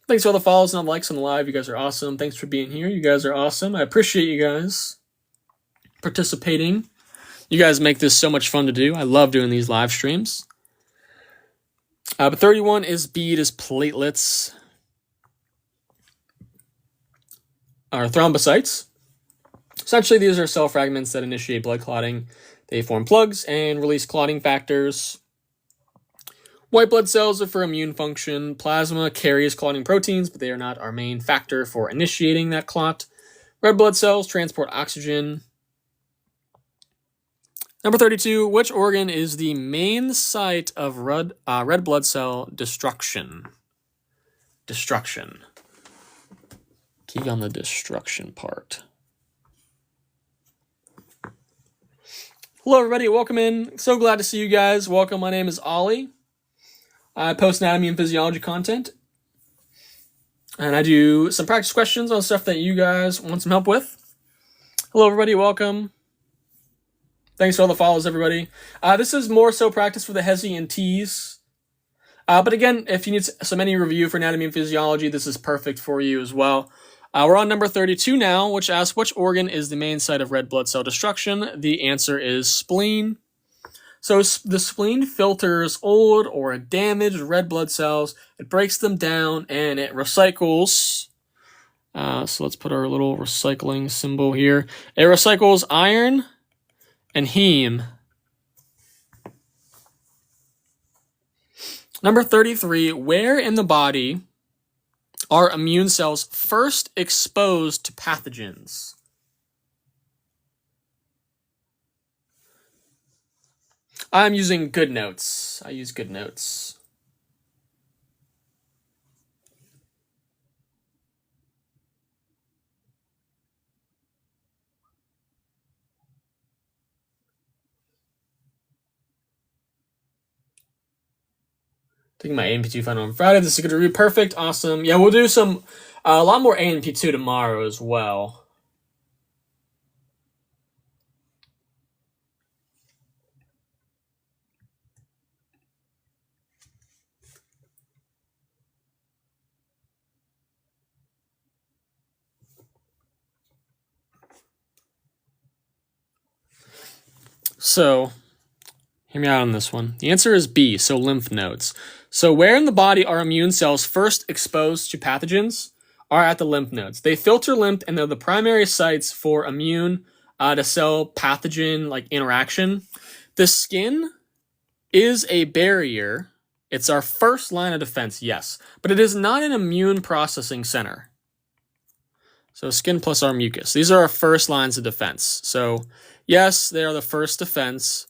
Thanks for all the follows and the likes on the live. You guys are awesome. Thanks for being here. You guys are awesome. I appreciate you guys participating. You guys make this so much fun to do. I love doing these live streams. But 31 is B. It is platelets. Are thrombocytes. Essentially, these are cell fragments that initiate blood clotting. They form plugs and release clotting factors. White blood cells are for immune function. Plasma carries clotting proteins, but they are not our main factor for initiating that clot. Red blood cells transport oxygen. Number 32, which organ is the main site of red blood cell destruction? Destruction. Key on the destruction part. Hello, everybody. Welcome in. So glad to see you guys. Welcome. My name is Ollie. I post anatomy and physiology content. And I do some practice questions on stuff that you guys want some help with. Hello, everybody. Welcome. Thanks for all the follows, everybody. This is more so practice for the HESI and TEAS. But again, if you need some any review for anatomy and physiology, this is perfect for you as well. We're on number 32 now, which asks, which organ is the main site of red blood cell destruction? The answer is spleen. So the spleen filters old or damaged red blood cells. It breaks them down and it recycles. So let's put our little recycling symbol here. It recycles iron and heme. Number 33, where in the body are immune cells first exposed to pathogens? I'm using GoodNotes. I use GoodNotes. Taking my ANP2 final on Friday. This is going to be perfect. Awesome. Yeah, we'll do a lot more ANP2 tomorrow as well. So, hear me out on this one. The answer is B, so lymph nodes. So where in the body are immune cells first exposed to pathogens are at the lymph nodes. They filter lymph and they're the primary sites for immune to cell pathogen like interaction. The skin is a barrier. It's our first line of defense, yes, but it is not an immune processing center. So skin plus our mucus. These are our first lines of defense. So yes, they are the first defense,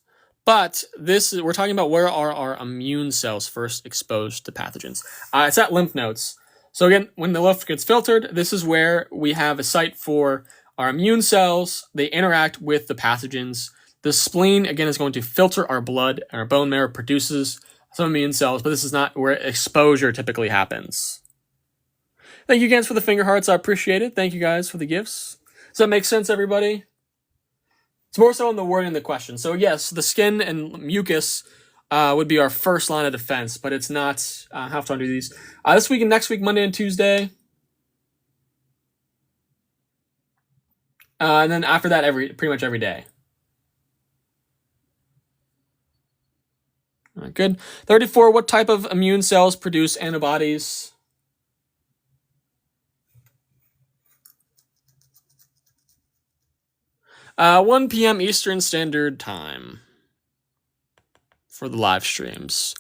but we're talking about where are our immune cells first exposed to pathogens. It's at lymph nodes. So again, when the lymph gets filtered, this is where we have a site for our immune cells. They interact with the pathogens. The spleen, again, is going to filter our blood, and our bone marrow produces some immune cells, but this is not where exposure typically happens. Thank you guys for the finger hearts. I appreciate it. Thank you guys for the gifts. Does that make sense, everybody? It's more so in the wording of the question. So yes, the skin and mucus would be our first line of defense, but it's not. Have to undo these. This week and next week, Monday and Tuesday. And then after that, pretty much every day. All right, good. 34, what type of immune cells produce antibodies? 1 p.m. Eastern Standard Time for the live streams.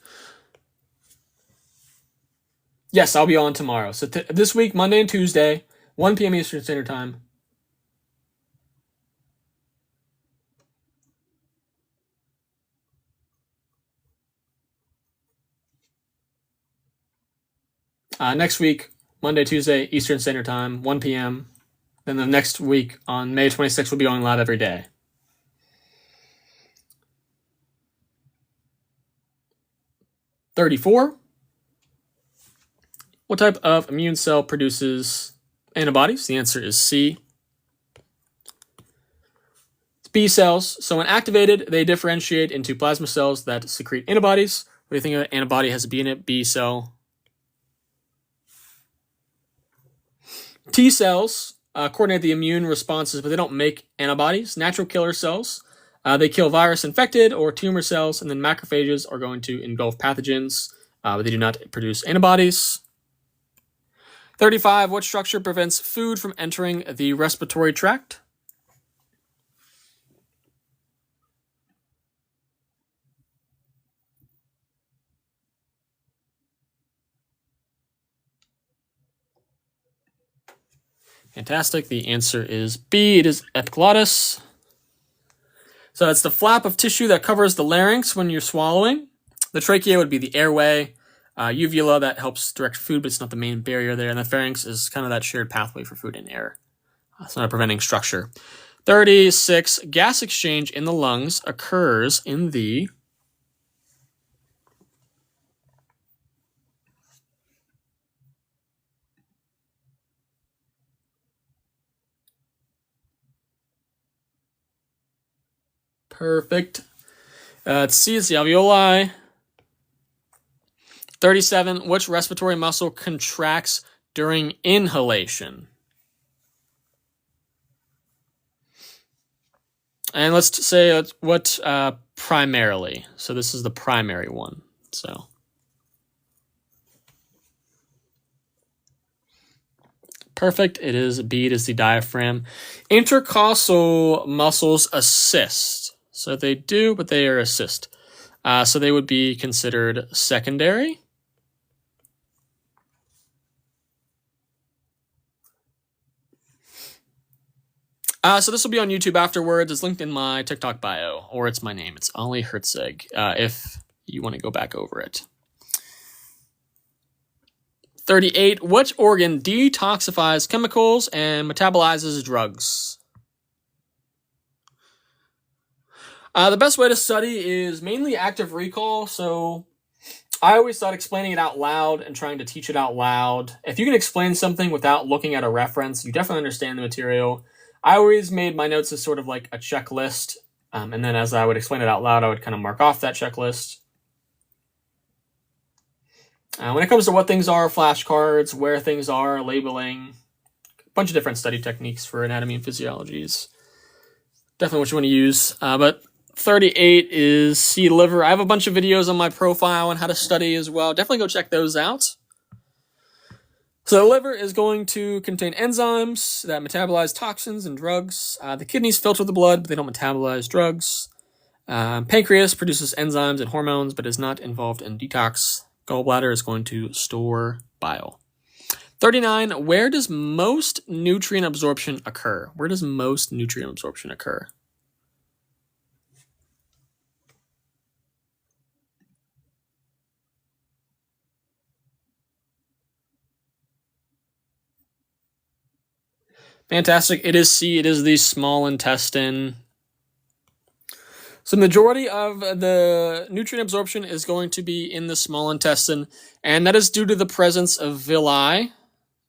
Yes, I'll be on tomorrow. So this week, Monday and Tuesday, 1 p.m. Eastern Standard Time. Next week, Monday, Tuesday, Eastern Standard Time, 1 p.m. Then the next week on May 26th, we'll be going live every day. 34. What type of immune cell produces antibodies? The answer is C. It's B cells. So when activated, they differentiate into plasma cells that secrete antibodies. What do you think an antibody has a B in it? B cell. T cells coordinate the immune responses, but they don't make antibodies. Natural killer cells. They kill virus-infected or tumor cells, and then macrophages are going to engulf pathogens, but they do not produce antibodies. 35, what structure prevents food from entering the respiratory tract? Fantastic. The answer is B. It is epiglottis. So it's the flap of tissue that covers the larynx when you're swallowing. The trachea would be the airway. Uvula, that helps direct food, but it's not the main barrier there. And the pharynx is kind of that shared pathway for food and air. It's not a preventing structure. 36, gas exchange in the lungs occurs in the perfect. C is the alveoli. 37, which respiratory muscle contracts during inhalation? And let's say what primarily. So this is the primary one. So perfect. It is B. It is the diaphragm. Intercostal muscles assist. So they do, but they are assist. So they would be considered secondary. So this will be on YouTube afterwards. It's linked in my TikTok bio, or it's my name. It's Ollie Herzig, if you want to go back over it. 38, which organ detoxifies chemicals and metabolizes drugs? The best way to study is mainly active recall. So I always thought explaining it out loud and trying to teach it out loud. If you can explain something without looking at a reference, you definitely understand the material. I always made my notes as sort of like a checklist. And then as I would explain it out loud, I would kind of mark off that checklist. When it comes to what things are, flashcards, where things are, labeling, a bunch of different study techniques for anatomy and physiology is definitely what you want to use. But 38 is C, liver. I have a bunch of videos on my profile on how to study as well. Definitely go check those out. So the liver is going to contain enzymes that metabolize toxins and drugs. The kidneys filter the blood, but they don't metabolize drugs. Pancreas produces enzymes and hormones, but is not involved in detox. Gallbladder is going to store bile. 39, where does most nutrient absorption occur? Where does most nutrient absorption occur? Fantastic. It is C. It is the small intestine. So the majority of the nutrient absorption is going to be in the small intestine, and that is due to the presence of villi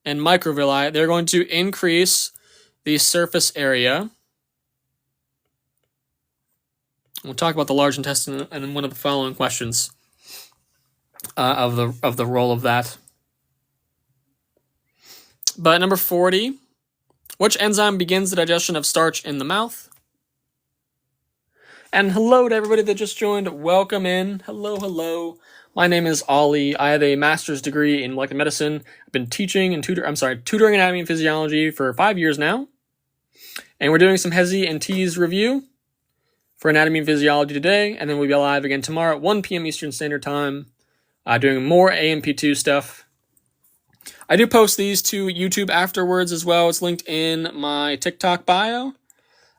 and microvilli. They're going to increase the surface area. We'll talk about the large intestine in one of the following questions of the role of that. But number 40, which enzyme begins the digestion of starch in the mouth? And hello to everybody that just joined. Welcome in. Hello. My name is Ollie. I have a master's degree in molecular medicine. I've been teaching and tutoring anatomy and physiology for 5 years now. And we're doing some HESI and TEAS review for anatomy and physiology today. And then we'll be live again tomorrow at 1 p.m. Eastern Standard Time, doing more AMP2 stuff. I do post these to YouTube afterwards as well. It's linked in my TikTok bio,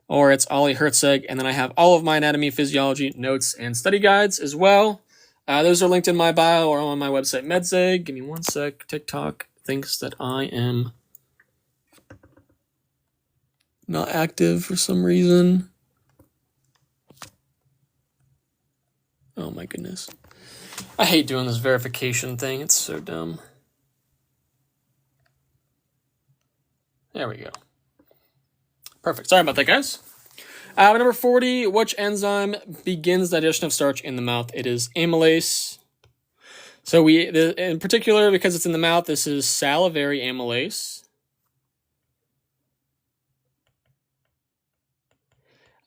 or it's Ollie Herzig. And then I have all of my anatomy, physiology notes and study guides as well. Those are linked in my bio or on my website, MedZeg. Give me one sec. TikTok thinks that I am not active for some reason. Oh my goodness. I hate doing this verification thing. It's so dumb. There we go. Perfect. Sorry about that, guys. Number 40, which enzyme begins digestion of starch in the mouth? It is amylase. So in particular, because it's in the mouth, this is salivary amylase.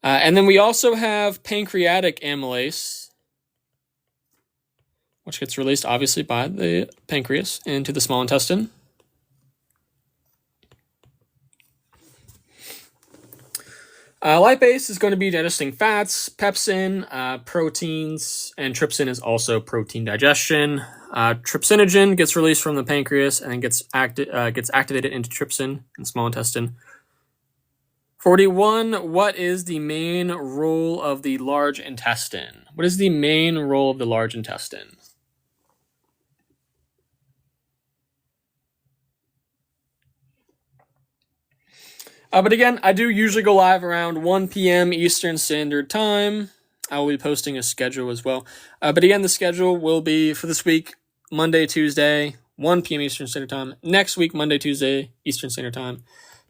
And then we also have pancreatic amylase, which gets released obviously by the pancreas into the small intestine. Lipase is going to be digesting fats, pepsin, proteins, and trypsin is also protein digestion. Trypsinogen gets released from the pancreas and then gets activated into trypsin in the small intestine. 41, what is the main role of the large intestine? What is the main role of the large intestine? But again, I do usually go live around 1 p.m. Eastern Standard Time. I will be posting a schedule as well. But again, the schedule will be for this week, Monday, Tuesday, 1 p.m. Eastern Standard Time. Next week, Monday, Tuesday, Eastern Standard Time.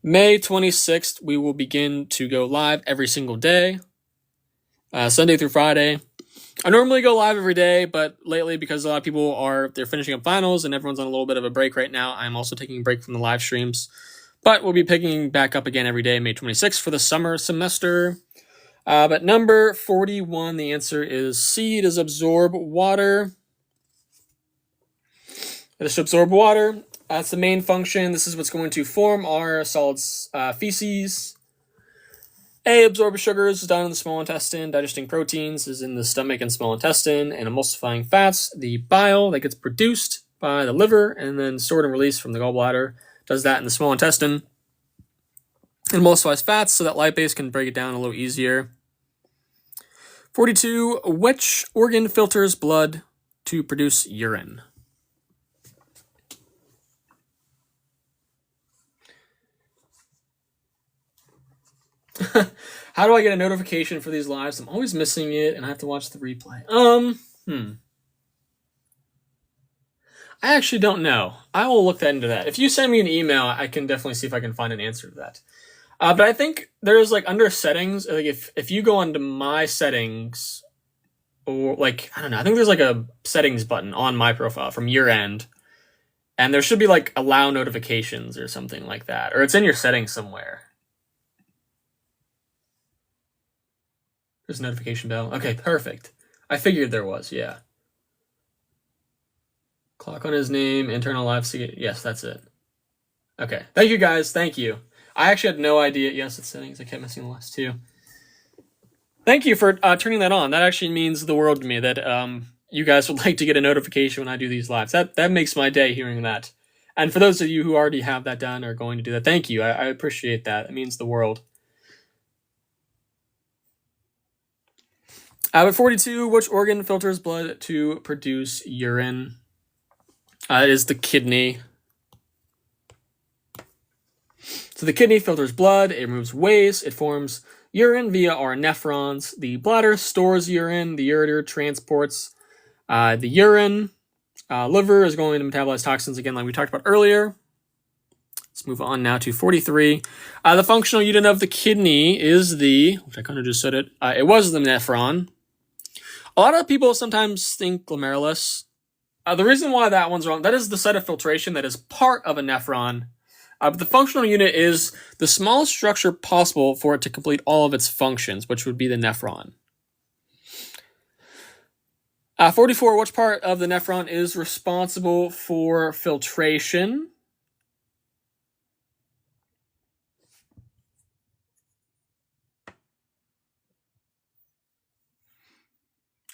May 26th, we will begin to go live every single day, Sunday through Friday. I normally go live every day, but lately, because a lot of people they're finishing up finals and everyone's on a little bit of a break right now, I'm also taking a break from the live streams. But we'll be picking back up again every day, May 26th, for the summer semester. But number 41, the answer is C. It is absorb water. It is to absorb water. That's the main function. This is what's going to form our solid feces. A, absorb sugars is down in the small intestine. Digesting proteins is in the stomach and small intestine. And emulsifying fats, the bile that gets produced by the liver and then stored and released from the gallbladder, does that in the small intestine. It emulsifies fats so that lipase can break it down a little easier. 42, which organ filters blood to produce urine? How do I get a notification for these lives? I'm always missing it, and I have to watch the replay. I actually don't know. I will look into that. If you send me an email, I can definitely see if I can find an answer to that. But I think there's under settings, like if you go onto my settings, or I don't know, I think there's a settings button on my profile from your end, and there should be allow notifications or something like that, or it's in your settings somewhere. There's a notification bell. Okay, perfect. I figured there was, yeah. Clock on his name, internal live. Yes, that's it. Okay, thank you guys. Thank you. I actually had no idea. Yes, it's settings. I kept missing the last two. Thank you for turning that on. That actually means the world to me that you guys would like to get a notification when I do these lives. That makes my day hearing that. And for those of you who already have that done or are going to do that, thank you. I appreciate that. It means the world. But 42, which organ filters blood to produce urine? It is the kidney. So the kidney filters blood, it removes waste, it forms urine via our nephrons. The bladder stores urine, the ureter transports the urine. Liver is going to metabolize toxins again, like we talked about earlier. Let's move on now to 43. The functional unit of the kidney is which I kind of just said it, it was the nephron. A lot of people sometimes think glomerulus. The reason why that one's wrong, that is the site of filtration that is part of a nephron. But the functional unit is the smallest structure possible for it to complete all of its functions, which would be the nephron. 44, which part of the nephron is responsible for filtration?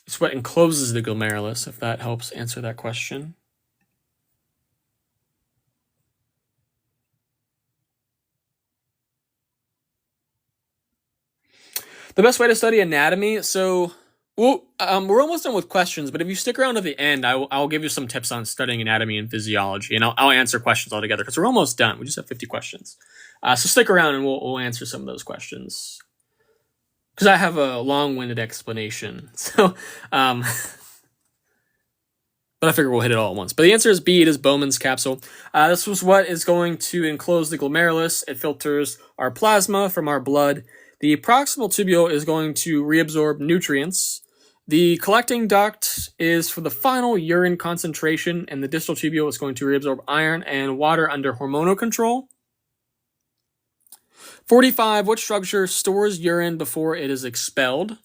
It's what encloses the glomerulus, if that helps answer that question. The best way to study anatomy, so we're almost done with questions, but if you stick around to the end, I'll give you some tips on studying anatomy and physiology, and I'll answer questions all together, because we're almost done. We just have 50 questions. So stick around, and we'll answer some of those questions. Because I have a long-winded explanation, so but I figure we'll hit it all at once. But the answer is B. It is Bowman's capsule. This was what is going to enclose the glomerulus. It filters our plasma from our blood. The proximal tubule is going to reabsorb nutrients. The collecting duct is for the final urine concentration, and the distal tubule is going to reabsorb iron and water under hormonal control. 45, which structure stores urine before it is expelled?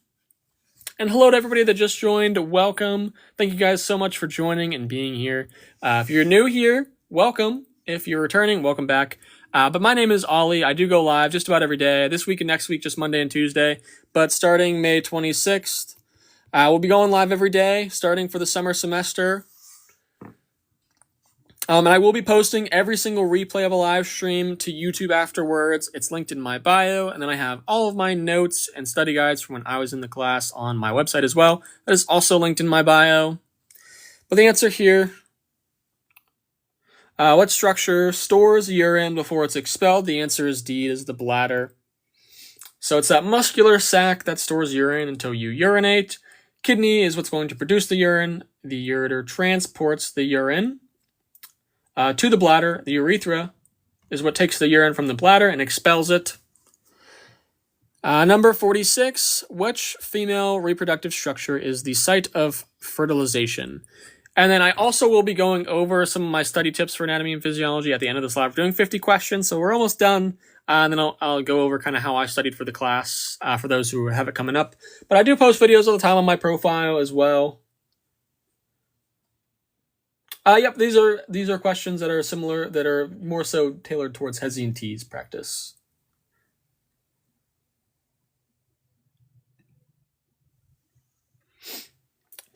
And hello to everybody that just joined. Welcome. Thank you guys so much for joining and being here. If you're new here, welcome. If you're returning, welcome back. But my name is Ollie. I do go live just about every day. This week and next week, just Monday and Tuesday. But starting May 26th, we'll be going live every day, starting for the summer semester. And I will be posting every single replay of a live stream to YouTube afterwards. It's linked in my bio, and then I have all of my notes and study guides from when I was in the class on my website as well. That is also linked in my bio. But the answer here, what structure stores urine before it's expelled? The answer is D, is the bladder. So it's that muscular sac that stores urine until you urinate. Kidney is what's going to produce the urine. The ureter transports the urine to the bladder. The urethra is what takes the urine from the bladder and expels it. Number 46, which female reproductive structure is the site of fertilization? And then I also will be going over some of my study tips for anatomy and physiology at the end of this live. We're doing 50 questions, so we're almost done. And then I'll go over kind of how I studied for the class for those who have it coming up. But I do post videos all the time on my profile as well. Yep, these are questions that are similar, that are more so tailored towards HESI and TEAS practice.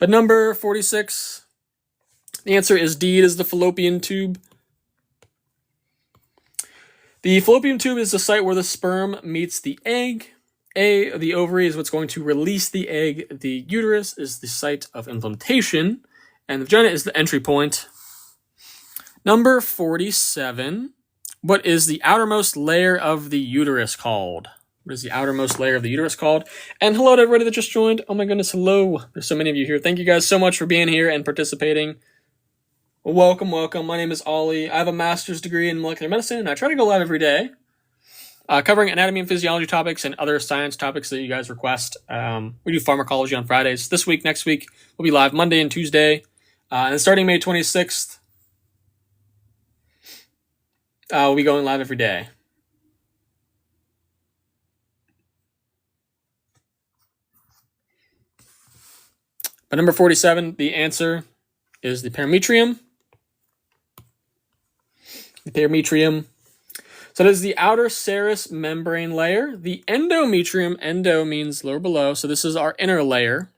But number 46, the answer is D, it is the fallopian tube. The fallopian tube is the site where the sperm meets the egg. The ovary is what's going to release the egg. The uterus is the site of implantation. And the vagina is the entry point. Number 47. What is the outermost layer of the uterus called? What is the outermost layer of the uterus called? And hello to everybody that just joined. Oh my goodness, hello. There's so many of you here. Thank you guys so much for being here and participating. Welcome, welcome. My name is Ollie. I have a master's degree in molecular medicine, and I try to go live every day, covering anatomy and physiology topics and other science topics that you guys request. We do pharmacology on Fridays. This week, next week, we'll be live Monday and Tuesday. And starting May 26th, we'll be going live every day. But number 47, the answer is the perimetrium. The perimetrium. So that is the outer serous membrane layer. The endometrium, endo means lower below, so this is our inner layer.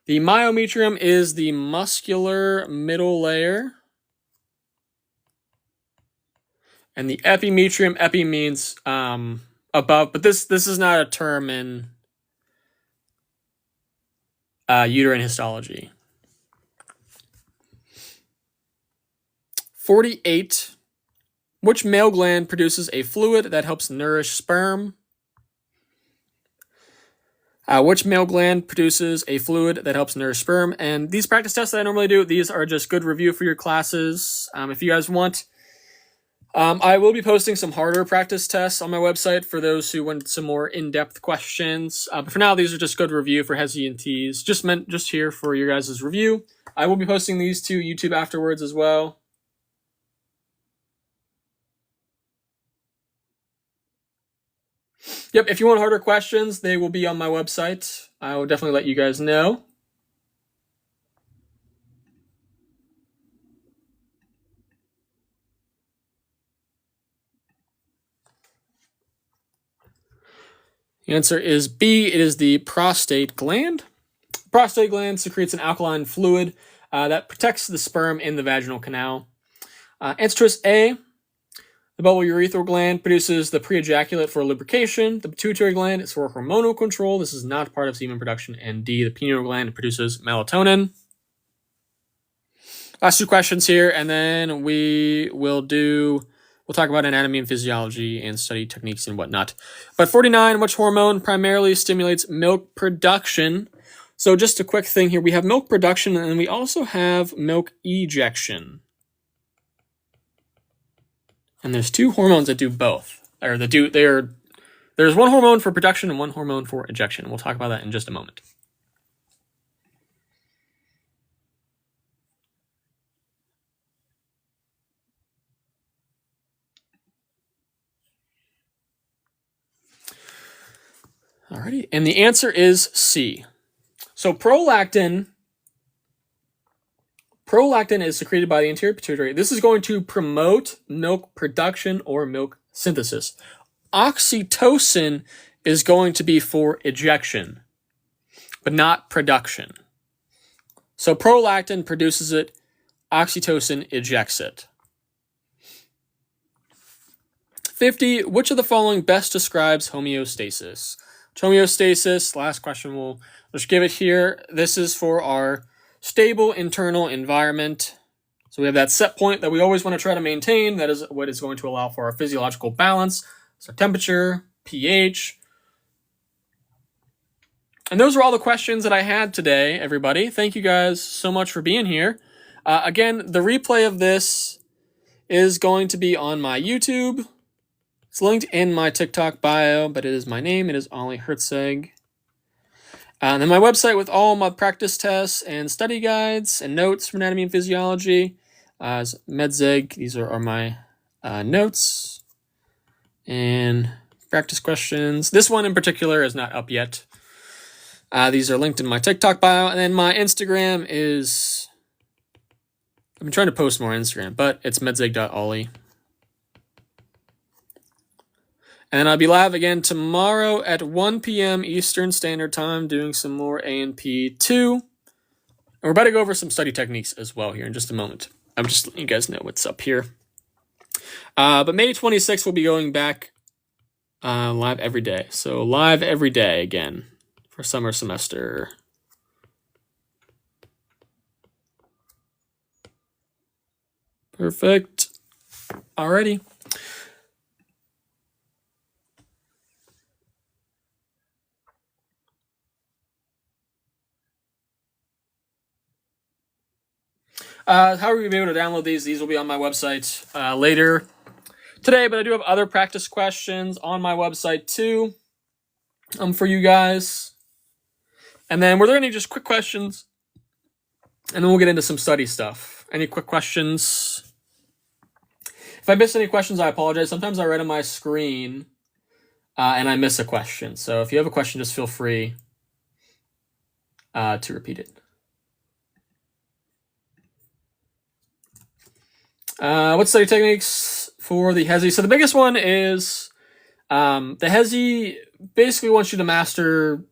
The myometrium is the muscular middle layer. And the epimetrium, epi means above, but this is not a term in uterine histology. 48. Which male gland produces a fluid that helps nourish sperm? Which male gland produces a fluid that helps nourish sperm? And these practice tests that I normally do, these are just good review for your classes. If you guys want, I will be posting some harder practice tests on my website for those who want some more in-depth questions. But for now, these are just good review for HESI and TEAS. Just here for your guys' review. I will be posting these to YouTube afterwards as well. Yep, if you want harder questions, they will be on my website. I will definitely let you guys know. The answer is B. It is the prostate gland. The prostate gland secretes an alkaline fluid that protects the sperm in the vaginal canal. Answer choice A. The bulbourethral gland produces the pre-ejaculate for lubrication. The pituitary gland is for hormonal control. This is not part of semen production. And D, the pineal gland produces melatonin. Last two questions here, and then we'll talk about anatomy and physiology and study techniques and whatnot. But 49, which hormone primarily stimulates milk production? So just a quick thing here. We have milk production, and then we also have milk ejection. And there's two hormones that do both. There's one hormone for production and one hormone for ejection. We'll talk about that in just a moment. Alrighty, and the answer is C. So prolactin is secreted by the anterior pituitary. This is going to promote milk production or milk synthesis. Oxytocin is going to be for ejection, but not production. So prolactin produces it, oxytocin ejects it. 50. Which of the following best describes homeostasis? Homeostasis, last question, we'll just give it here. This is for our stable internal environment. So we have that set point that we always want to try to maintain. That is what is going to allow for our physiological balance. So temperature, pH. And those are all the questions that I had today, everybody. Thank you guys so much for being here. Again, the replay of this is going to be on my YouTube. It's linked in my TikTok bio, but it is my name. It is Ollie Hertzeg. And then my website with all my practice tests and study guides and notes from anatomy and physiology is Medzeg. These are my notes and practice questions. This one in particular is not up yet. These are linked in my TikTok bio. And then my Instagram is... I've been trying to post more on Instagram, but it's medzeg.ollie. And then I'll be live again tomorrow at 1 p.m. Eastern Standard Time doing some more A&P 2. And we're about to go over some study techniques as well here in just a moment. I'm just letting you guys know what's up here. But May 26th, we'll be going back live every day. So live every day again for summer semester. Perfect. Alrighty. How are we going to be able to download these? These will be on my website later today, but I do have other practice questions on my website too for you guys. And then were there any just quick questions? And then we'll get into some study stuff. Any quick questions? If I miss any questions, I apologize. Sometimes I write on my screen and I miss a question. So if you have a question, just feel free to repeat it. What study techniques for the HESI? So the biggest one is the HESI basically wants you to master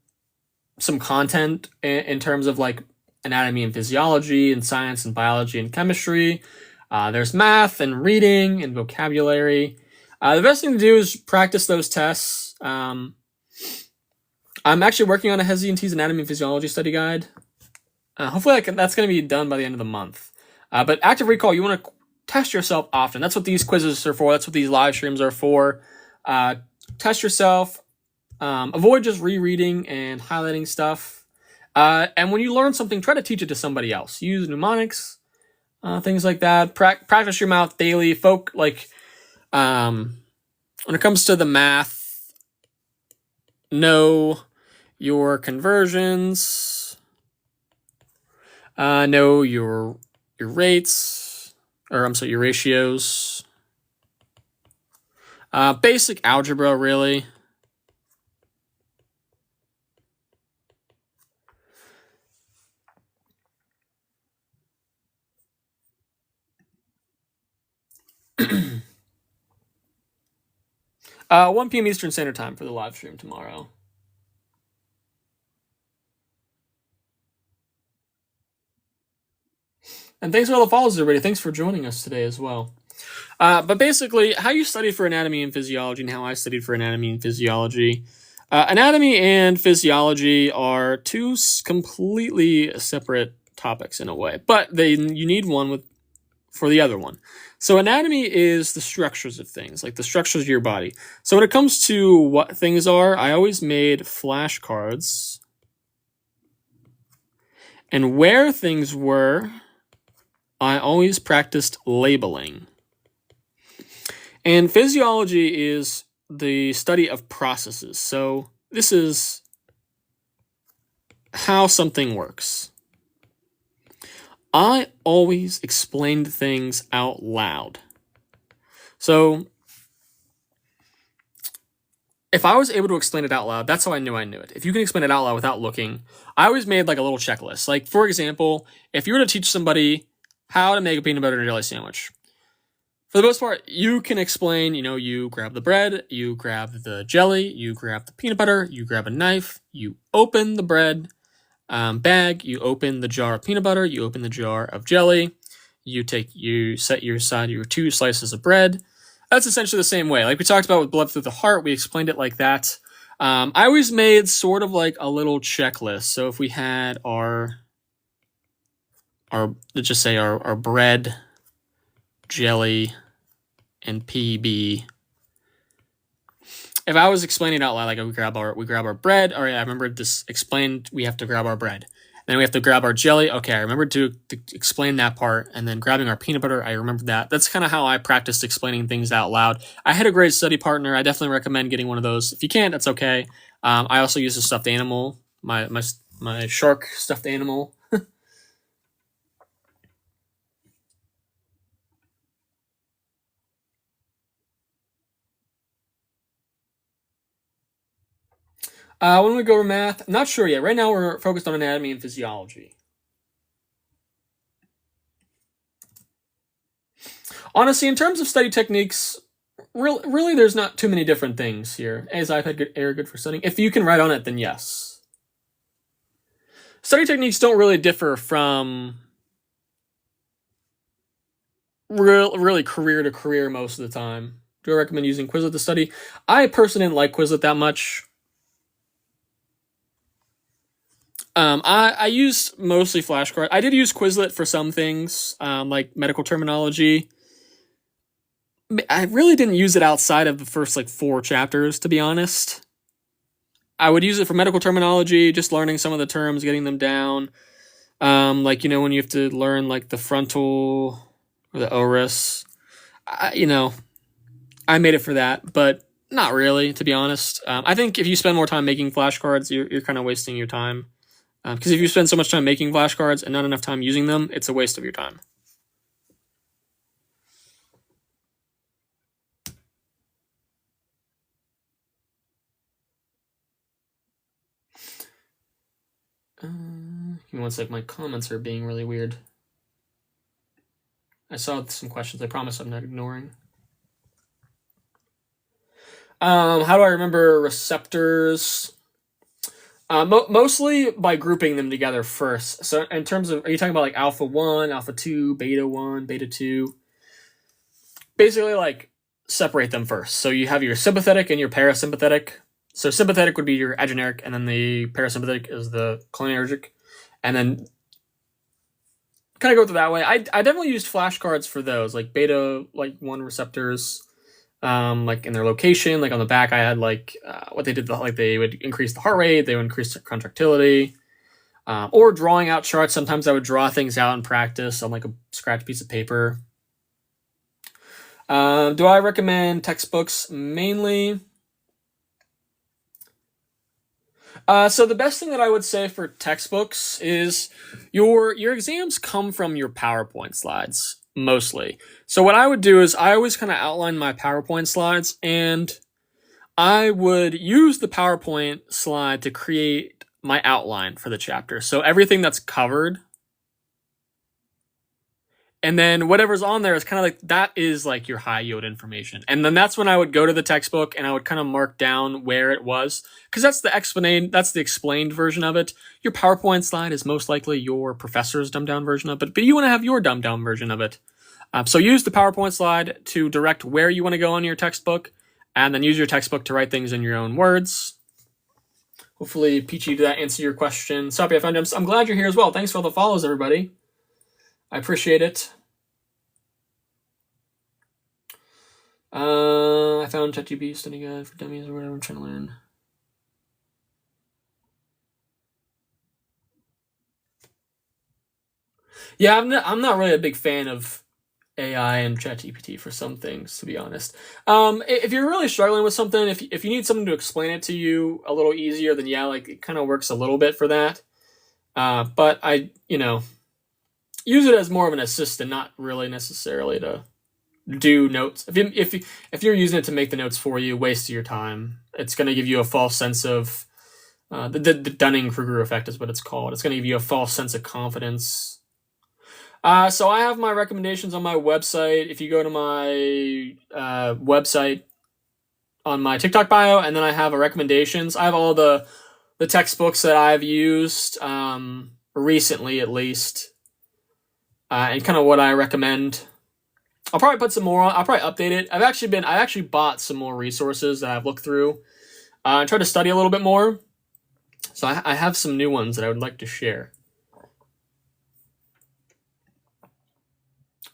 some content in terms of like anatomy and physiology and science and biology and chemistry. There's math and reading and vocabulary. The best thing to do is practice those tests. I'm actually working on a HESI and TEAS anatomy and physiology study guide. Hopefully that's going to be done by the end of the month. But active recall, you want to test yourself often. That's what these quizzes are for. That's what these live streams are for. Test yourself. Avoid just rereading and highlighting stuff. And when you learn something, try to teach it to somebody else. Use mnemonics, things like that. Practice your mouth daily. When it comes to the math, know your conversions. Know your rates. Your ratios. Basic algebra, really. Uh, 1 p.m. Eastern Standard Time for the live stream tomorrow. And thanks for all the follows, everybody. Thanks for joining us today as well. But basically, how you study for anatomy and physiology and how I studied for anatomy and physiology. Anatomy and physiology are two completely separate topics in a way, but you need one for the other one. So anatomy is the structures of things, like the structures of your body. So when it comes to what things are, I always made flashcards. And where things were, I always practiced labeling. And physiology is the study of processes. So this is how something works. I always explained things out loud. So if I was able to explain it out loud, that's how I knew it. If you can explain it out loud without looking, I always made like a little checklist. Like, for example, if you were to teach somebody how to make a peanut butter and jelly sandwich, for the most part, you can explain, you grab the bread, you grab the jelly, you grab the peanut butter, you grab a knife, you open the bread bag, you open the jar of peanut butter, you open the jar of jelly, you set aside your 2 slices of bread, That's essentially the same way. Like we talked about with blood through the heart, we explained it like that. I always made sort of like a little checklist. So if we had let's just say our bread, jelly, and PB. If I was explaining it out loud, like we grab our bread. All right, I remember this explained. We have to grab our bread. Then we have to grab our jelly. Okay, I remember to explain that part. And then grabbing our peanut butter, I remember that. That's kind of how I practiced explaining things out loud. I had a great study partner. I definitely recommend getting one of those. If you can't, that's okay. I also use a stuffed animal, my shark stuffed animal. When we go over math, not sure yet. Right now we're focused on anatomy and physiology. Honestly, in terms of study techniques, really there's not too many different things here. As I've had good for studying. If you can write on it, then yes. Study techniques don't really differ from really career to career most of the time. Do I recommend using Quizlet to study? I personally didn't like Quizlet that much. I used mostly flashcards. I did use Quizlet for some things, like medical terminology. I really didn't use it outside of the first like 4 chapters, to be honest. I would use it for medical terminology, just learning some of the terms, getting them down. Like when you have to learn like the frontal or the oris. I made it for that, but not really, to be honest. I think if you spend more time making flashcards, you're kind of wasting your time. Because if you spend so much time making flashcards and not enough time using them, it's a waste of your time. Give me one sec. My comments are being really weird. I saw some questions. I promise I'm not ignoring. How do I remember receptors? Mostly by grouping them together first. So in terms of, are you talking about like alpha 1, alpha 2, beta 1, beta 2? Basically like separate them first. So you have your sympathetic and your parasympathetic. So sympathetic would be your ageneric, and then the parasympathetic is the cholinergic. And then kind of go through that way. I definitely used flashcards for those, like beta like 1 receptors, like in their location. Like on the back, I had like what they did, like they would increase the heart rate, they would increase the contractility, or drawing out charts. Sometimes I would draw things out in practice on like a scratch piece of paper. Do I recommend textbooks mainly? So the best thing that I would say for textbooks is your exams come from your PowerPoint slides mostly. So what I would do is I always kind of outline my PowerPoint slides, and I would use the PowerPoint slide to create my outline for the chapter. So everything that's covered, and then whatever's on there is kind of like, that is like your high yield information. And then that's when I would go to the textbook and I would kind of mark down where it was, because that's the explained version of it. Your PowerPoint slide is most likely your professor's dumbed down version of it, but you want to have your dumbed down version of it. So use the PowerPoint slide to direct where you want to go on your textbook, and then use your textbook to write things in your own words. Hopefully, Peachy, did that answer your question? Soppy, I'm glad you're here as well. Thanks for all the follows, everybody. I appreciate it. I found ChatGPT study guide for dummies or whatever I'm trying to learn. Yeah, I'm not really a big fan of AI and ChatGPT for some things, to be honest. If you're really struggling with something, if you need someone to explain it to you a little easier, then yeah, like it kind of works a little bit for that. But I, use it as more of an assistant, not really necessarily to do notes. If you're using it to make the notes for you, waste your time. It's going to give you a false sense of the Dunning-Kruger effect is what it's called. It's going to give you a false sense of confidence. So I have my recommendations on my website. If you go to my website on my TikTok bio, and then I have a recommendations. I have all the textbooks that I've used recently, at least, and kind of what I recommend. I'll probably put some more on. I'll probably update it. I actually bought some more resources that I've looked through. I tried to study a little bit more. So I have some new ones that I would like to share.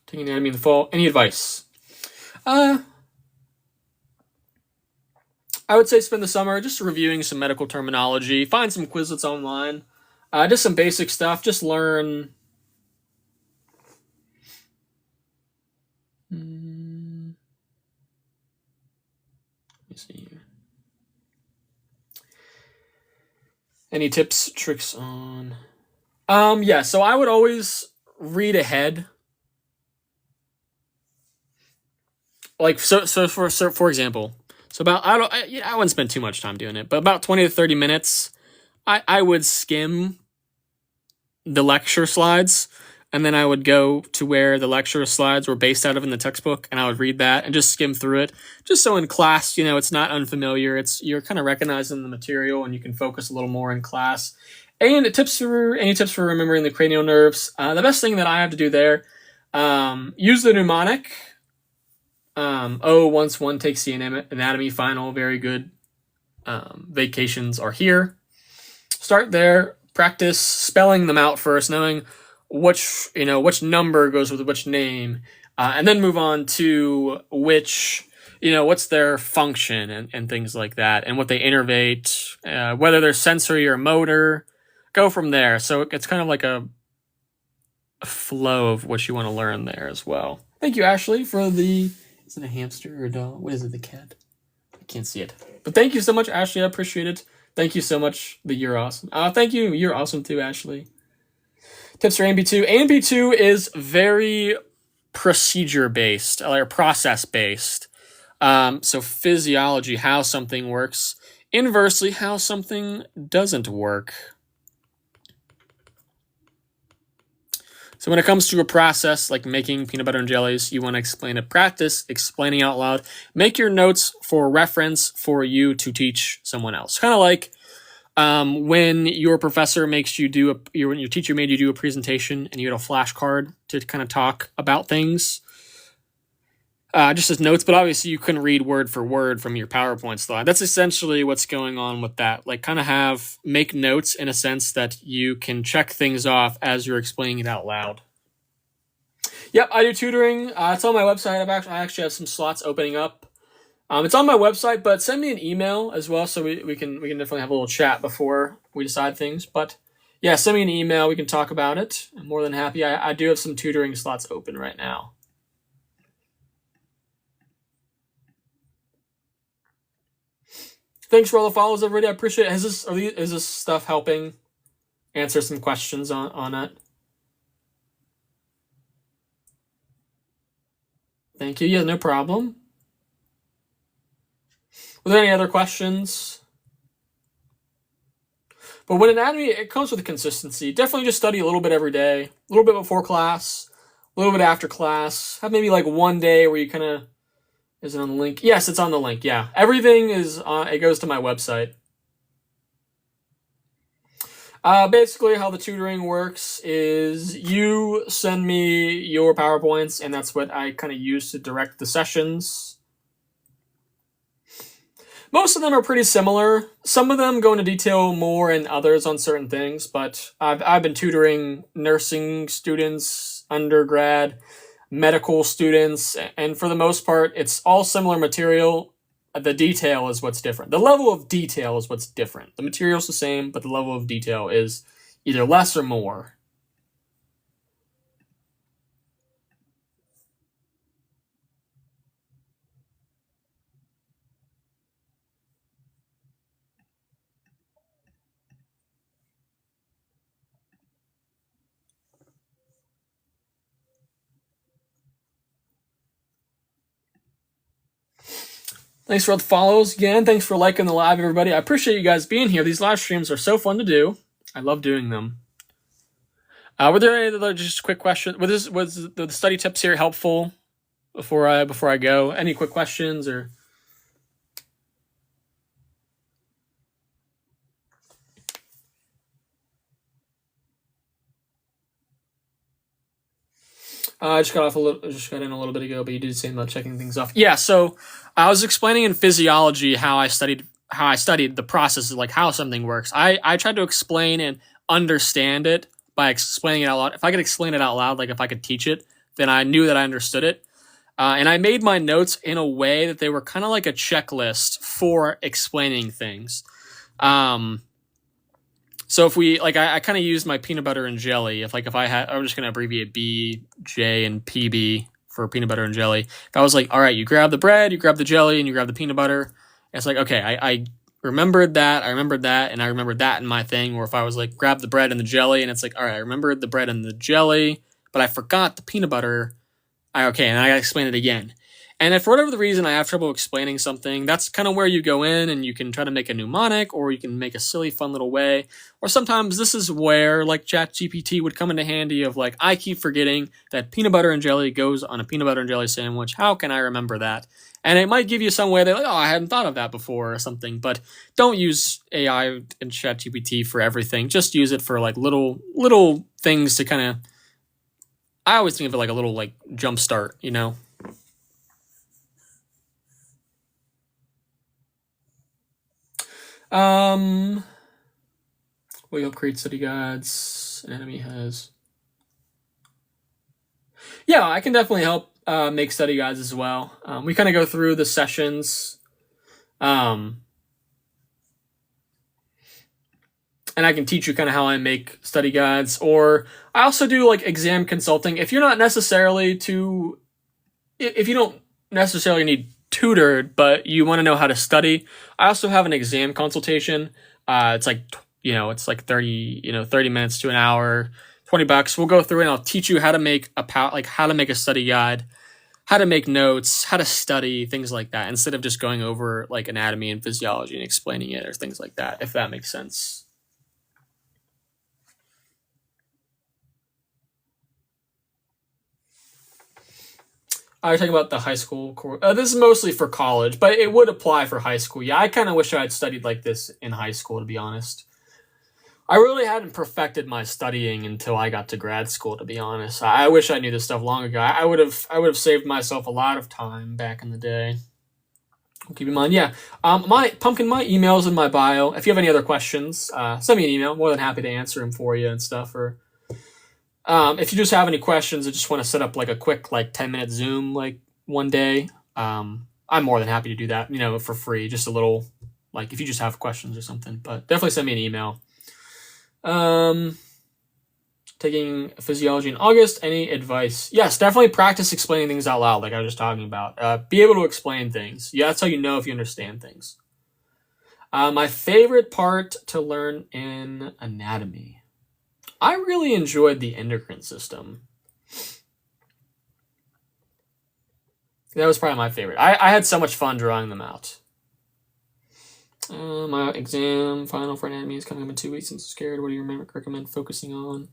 Taking anatomy in the fall. Any advice? I would say spend the summer just reviewing some medical terminology. Find some Quizlets online. Just some basic stuff. Just learn. Let me see. Any tips, tricks on? Yeah. So I would always read ahead. Like for example, so about I wouldn't spend too much time doing it, but about 20 to 30 minutes, I would skim the lecture slides, and then I would go to where the lecture slides were based out of in the textbook, and I would read that and just skim through it, just so in class, it's not unfamiliar. You're kind of recognizing the material, and you can focus a little more in class. And any tips for remembering the cranial nerves? The best thing that I have to do there, use the mnemonic. Once one takes the anatomy final, very good. Vacations are here. Start there. Practice spelling them out first, knowing which number goes with which name, and then move on to which, what's their function and things like that, and what they innervate, whether they're sensory or motor. Go from there. So it's kind of like a flow of what you want to learn there as well. Thank you, Ashley, for the... Is it a hamster or a dog? What is it, the cat? I can't see it. But thank you so much, Ashley. I appreciate it. Thank you so much. You're awesome. Thank you. You're awesome too, Ashley. Tips for ANB2. ANB2 is very procedure-based, or process-based. So physiology, how something works. Inversely, how something doesn't work. So when it comes to a process like making peanut butter and jellies, you want to explain it. Practice explaining out loud. Make your notes for reference for you to teach someone else. Kind of like when your professor makes you do when your teacher made you do a presentation and you had a flashcard to kind of talk about things. Just as notes, but obviously you couldn't read word for word from your PowerPoint slide. That's essentially what's going on with that. Like kind of make notes in a sense that you can check things off as you're explaining it out loud. Yep, I do tutoring. It's on my website. I actually have some slots opening up. It's on my website, but send me an email as well, so we can definitely have a little chat before we decide things. But yeah, send me an email. We can talk about it. I'm more than happy. I do have some tutoring slots open right now. Thanks for all the follows, everybody. I appreciate it. Is this stuff helping answer some questions on it? Thank you. Yeah, no problem. Were there any other questions? But with anatomy, it comes with consistency. Definitely just study a little bit every day. A little bit before class, a little bit after class. Have maybe like one day where you kind of... Is it on the link? Yes, it's on the link. Yeah, everything is on. It goes to my website. Basically, how the tutoring works is you send me your PowerPoints, and that's what I kind of use to direct the sessions. Most of them are pretty similar. Some of them go into detail more and others on certain things, but I've been tutoring nursing students, undergrad, medical students, and for the most part, it's all similar material. The detail is what's different. The level of detail is what's different. The material's the same, but the level of detail is either less or more. Thanks for all the follows again. Thanks for liking the live, everybody. I appreciate you guys being here. These live streams are so fun to do. I love doing them. Were there any other just quick questions? Was the study tips here helpful before I go? Any quick questions or? I just got off a little, just got in a little bit ago, but you did say about checking things off. Yeah, so I was explaining in physiology how I studied the process of like how something works. I tried to explain and understand it by explaining it out loud. If I could explain it out loud, like if I could teach it, then I knew that I understood it. And I made my notes in a way that they were kind of like a checklist for explaining things. So if we like, I kind of used my peanut butter and jelly. If I had, I'm just gonna abbreviate B, J, and PB for peanut butter and jelly. If I was like, all right, you grab the bread, you grab the jelly, and you grab the peanut butter. It's like, okay, I remembered that, and I remembered that in my thing. Or if I was like, grab the bread and the jelly, and it's like, all right, I remembered the bread and the jelly, but I forgot the peanut butter. Okay, and I gotta explain it again. And if for whatever the reason I have trouble explaining something, that's kind of where you go in and you can try to make a mnemonic, or you can make a silly, fun little way. Or sometimes this is where like ChatGPT would come into handy of like, I keep forgetting that peanut butter and jelly goes on a peanut butter and jelly sandwich. How can I remember that? And it might give you some way that like, oh, I hadn't thought of that before or something. But don't use AI and ChatGPT for everything. Just use it for like little things to kind of, I always think of it like a little like jump start, you know? We help create study guides. Anatomy has. Yeah, I can definitely help make study guides as well. We kind of go through the sessions, and I can teach you kind of how I make study guides. Or I also do like exam consulting. If you're not necessarily if you don't necessarily need tutored, but you want to know how to study, I also have an exam consultation. It's like, it's like 30 minutes to an hour, $20. We'll go through and I'll teach you how to make how to make a study guide, how to make notes, how to study, things like that, instead of just going over like anatomy and physiology and explaining it or things like that, if that makes sense. I was talking about the high school course. This is mostly for college, but it would apply for high school. Yeah, I kind of wish I had studied like this in high school, to be honest. I really hadn't perfected my studying until I got to grad school, to be honest. I wish I knew this stuff long ago. I would have saved myself a lot of time back in the day. Keep in mind, yeah. My email's in my bio. If you have any other questions, send me an email. I'm more than happy to answer them for you and stuff. Or if you just have any questions or just want to set up like a quick like 10-minute Zoom like one day, I'm more than happy to do that, for free. Just a little, like if you just have questions or something. But definitely send me an email. Taking physiology in August. Any advice? Yes, definitely practice explaining things out loud, like I was just talking about. Be able to explain things. Yeah, that's how you know if you understand things. My favorite part to learn in anatomy. I really enjoyed the endocrine system. That was probably my favorite. I had so much fun drawing them out. My exam final for anatomy is coming up in 2 weeks. I'm scared. What do you recommend focusing on?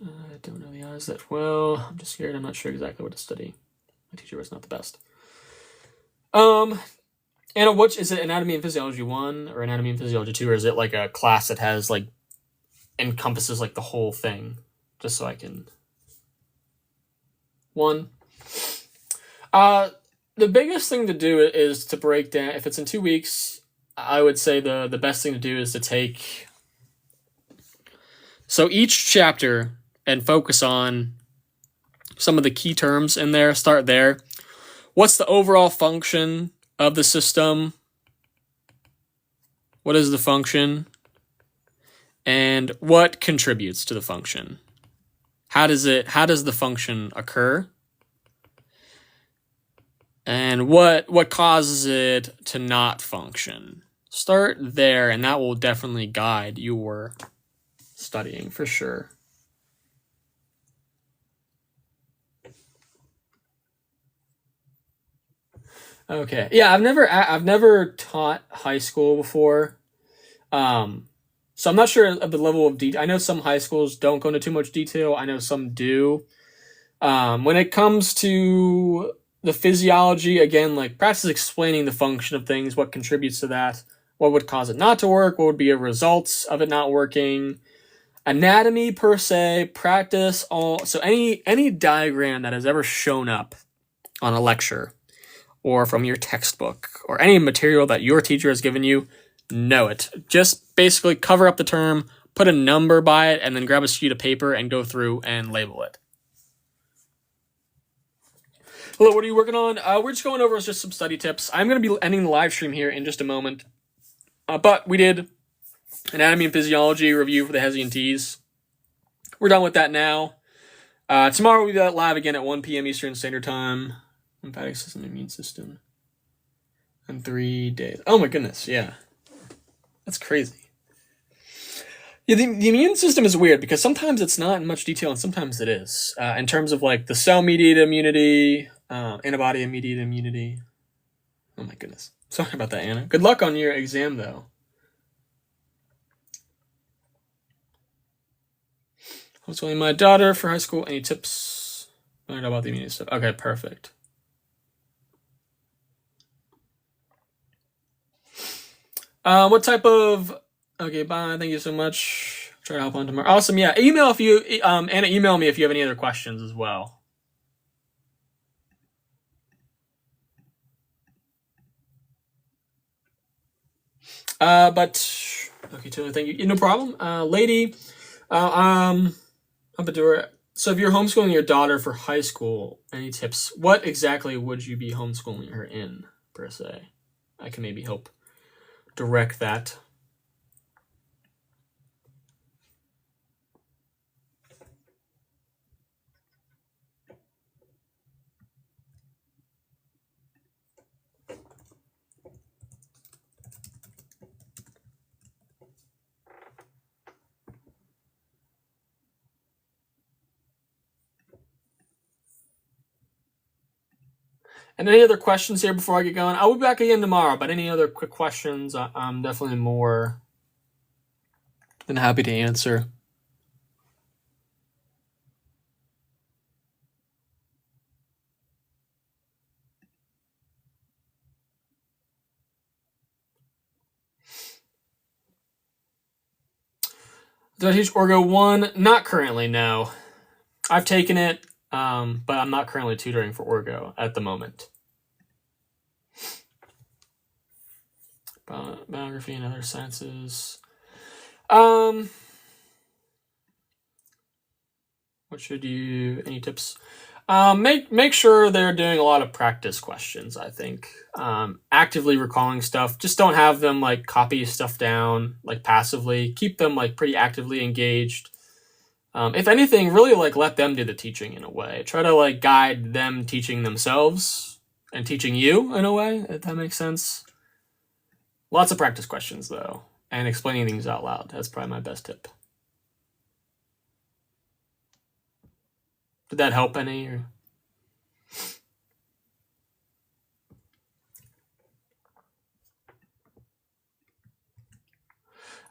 I don't know the odds that well. I'm just scared. I'm not sure exactly what to study. My teacher was not the best. And what is it? Anatomy and Physiology 1 or Anatomy and Physiology 2, or is it like a class that has like encompasses like the whole thing? Just so I can. 1. The biggest thing to do is to break down. If it's in 2 weeks, I would say the best thing to do is to take. So each chapter and focus on some of the key terms in there. Start there. What's the overall function of the system? What is the function? And what contributes to the function? How does the function occur? And what causes it to not function? Start there, and that will definitely guide your studying for sure. Okay. Yeah, I've never taught high school before. So I'm not sure of the level of detail. I know some high schools don't go into too much detail. I know some do. When it comes to the physiology, again, like practice explaining the function of things, what contributes to that, what would cause it not to work, what would be a result of it not working. Anatomy per se, practice all. So any diagram that has ever shown up on a lecture or from your textbook or any material that your teacher has given you, know it. Just basically cover up the term, put a number by it, and then grab a sheet of paper and go through and label it. Hello, what are you working on? We're just going over just some study tips. I'm going to be ending the live stream here in just a moment. But we did anatomy and physiology review for the HESI and TEAS. We're done with that now. Tomorrow we'll be live again at 1 p.m. Eastern Standard Time. Lymphatic system, immune system. In 3 days. Oh my goodness, yeah. That's crazy. Yeah, the immune system is weird because sometimes it's not in much detail and sometimes it is. In terms of like the cell-mediated immunity, antibody-mediated immunity. Oh my goodness. Sorry about that, Anna. Good luck on your exam, though. Homeschooling my daughter for high school. Any tips? I don't know about the immunity stuff. Okay, perfect. What type of... Okay, bye. Thank you so much. Try to help on tomorrow. Awesome, yeah. Email if you... Anna, email me if you have any other questions as well. But... Okay, Taylor, thank you. No problem. Lady... So if you're homeschooling your daughter for high school, any tips? What exactly would you be homeschooling her in, per se? I can maybe help direct that. And any other questions here before I get going? I'll be back again tomorrow, but any other quick questions, I'm definitely more than happy to answer. Did I teach Orgo 1? Not currently, no. I've taken it, but I'm not currently tutoring for Orgo at the moment. Biography and other sciences. What should you... Any tips? Make sure they're doing a lot of practice questions, I think. Actively recalling stuff. Just don't have them like copy stuff down like passively. Keep them like pretty actively engaged. If anything, really like let them do the teaching in a way. Try to like guide them teaching themselves and teaching you in a way, if that makes sense. Lots of practice questions though, and explaining things out loud. That's probably my best tip. Did that help any? Or...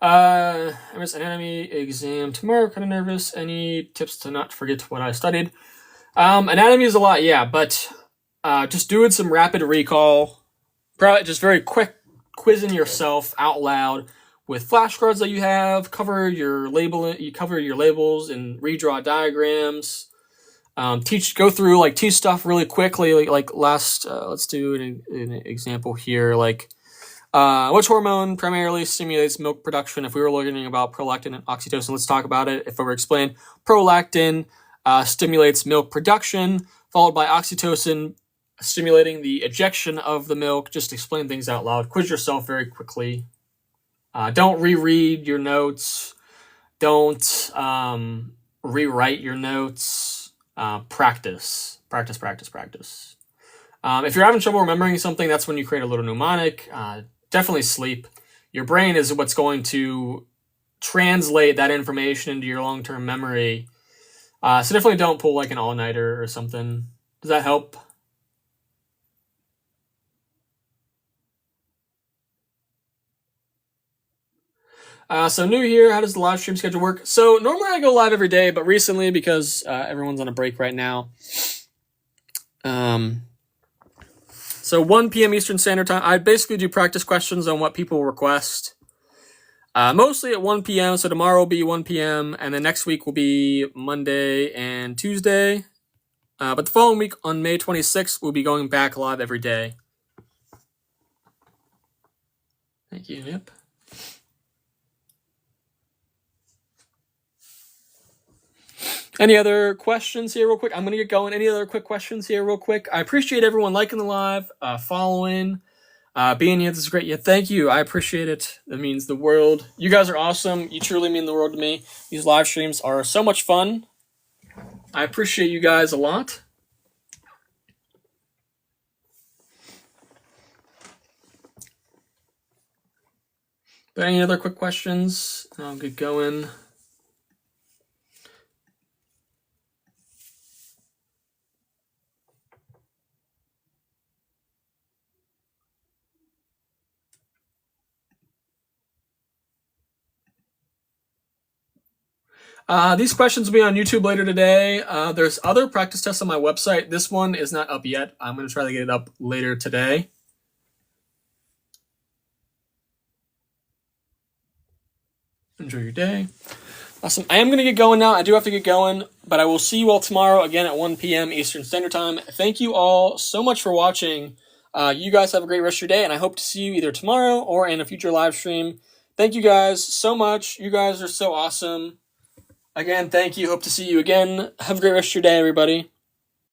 MS anatomy exam tomorrow. Kind of nervous. Any tips to not forget what I studied? Anatomy is a lot, yeah, but just doing some rapid recall. Probably just very quick quizzing yourself out loud with flashcards that you have. Cover your labels and redraw diagrams. Go through like teach stuff really quickly. Like last, let's do an example here. Like, which hormone primarily stimulates milk production? If we were learning about prolactin and oxytocin, let's talk about it. If I were to explain, prolactin stimulates milk production, followed by oxytocin stimulating the ejection of the milk. Just explain things out loud. Quiz yourself very quickly. Don't reread your notes. Don't rewrite your notes. Practice. If you're having trouble remembering something, that's when you create a little mnemonic. Definitely sleep. Your brain is what's going to translate that information into your long-term memory. So definitely don't pull like an all-nighter or something. Does that help? So new here, how does the live stream schedule work? So normally I go live every day, but recently because everyone's on a break right now. So 1 p.m. Eastern Standard Time, I basically do practice questions on what people request. Mostly at 1 p.m. So tomorrow will be 1 p.m. and then next week will be Monday and Tuesday. But the following week on May 26th, we'll be going back live every day. Thank you. Yep. Any other questions here real quick? I'm going to get going. Any other quick questions here real quick? I appreciate everyone liking the live, following, being here. This is great. Yeah, thank you. I appreciate it. That means the world. You guys are awesome. You truly mean the world to me. These live streams are so much fun. I appreciate you guys a lot. But any other quick questions? I'll get going. These questions will be on YouTube later today. There's other practice tests on my website. This one is not up yet. I'm going to try to get it up later today. Enjoy your day. Awesome. I am going to get going now. I do have to get going, but I will see you all tomorrow again at 1 p.m. Eastern Standard Time. Thank you all so much for watching. You guys have a great rest of your day, and I hope to see you either tomorrow or in a future live stream. Thank you guys so much. You guys are so awesome. Again, thank you. Hope to see you again. Have a great rest of your day, everybody.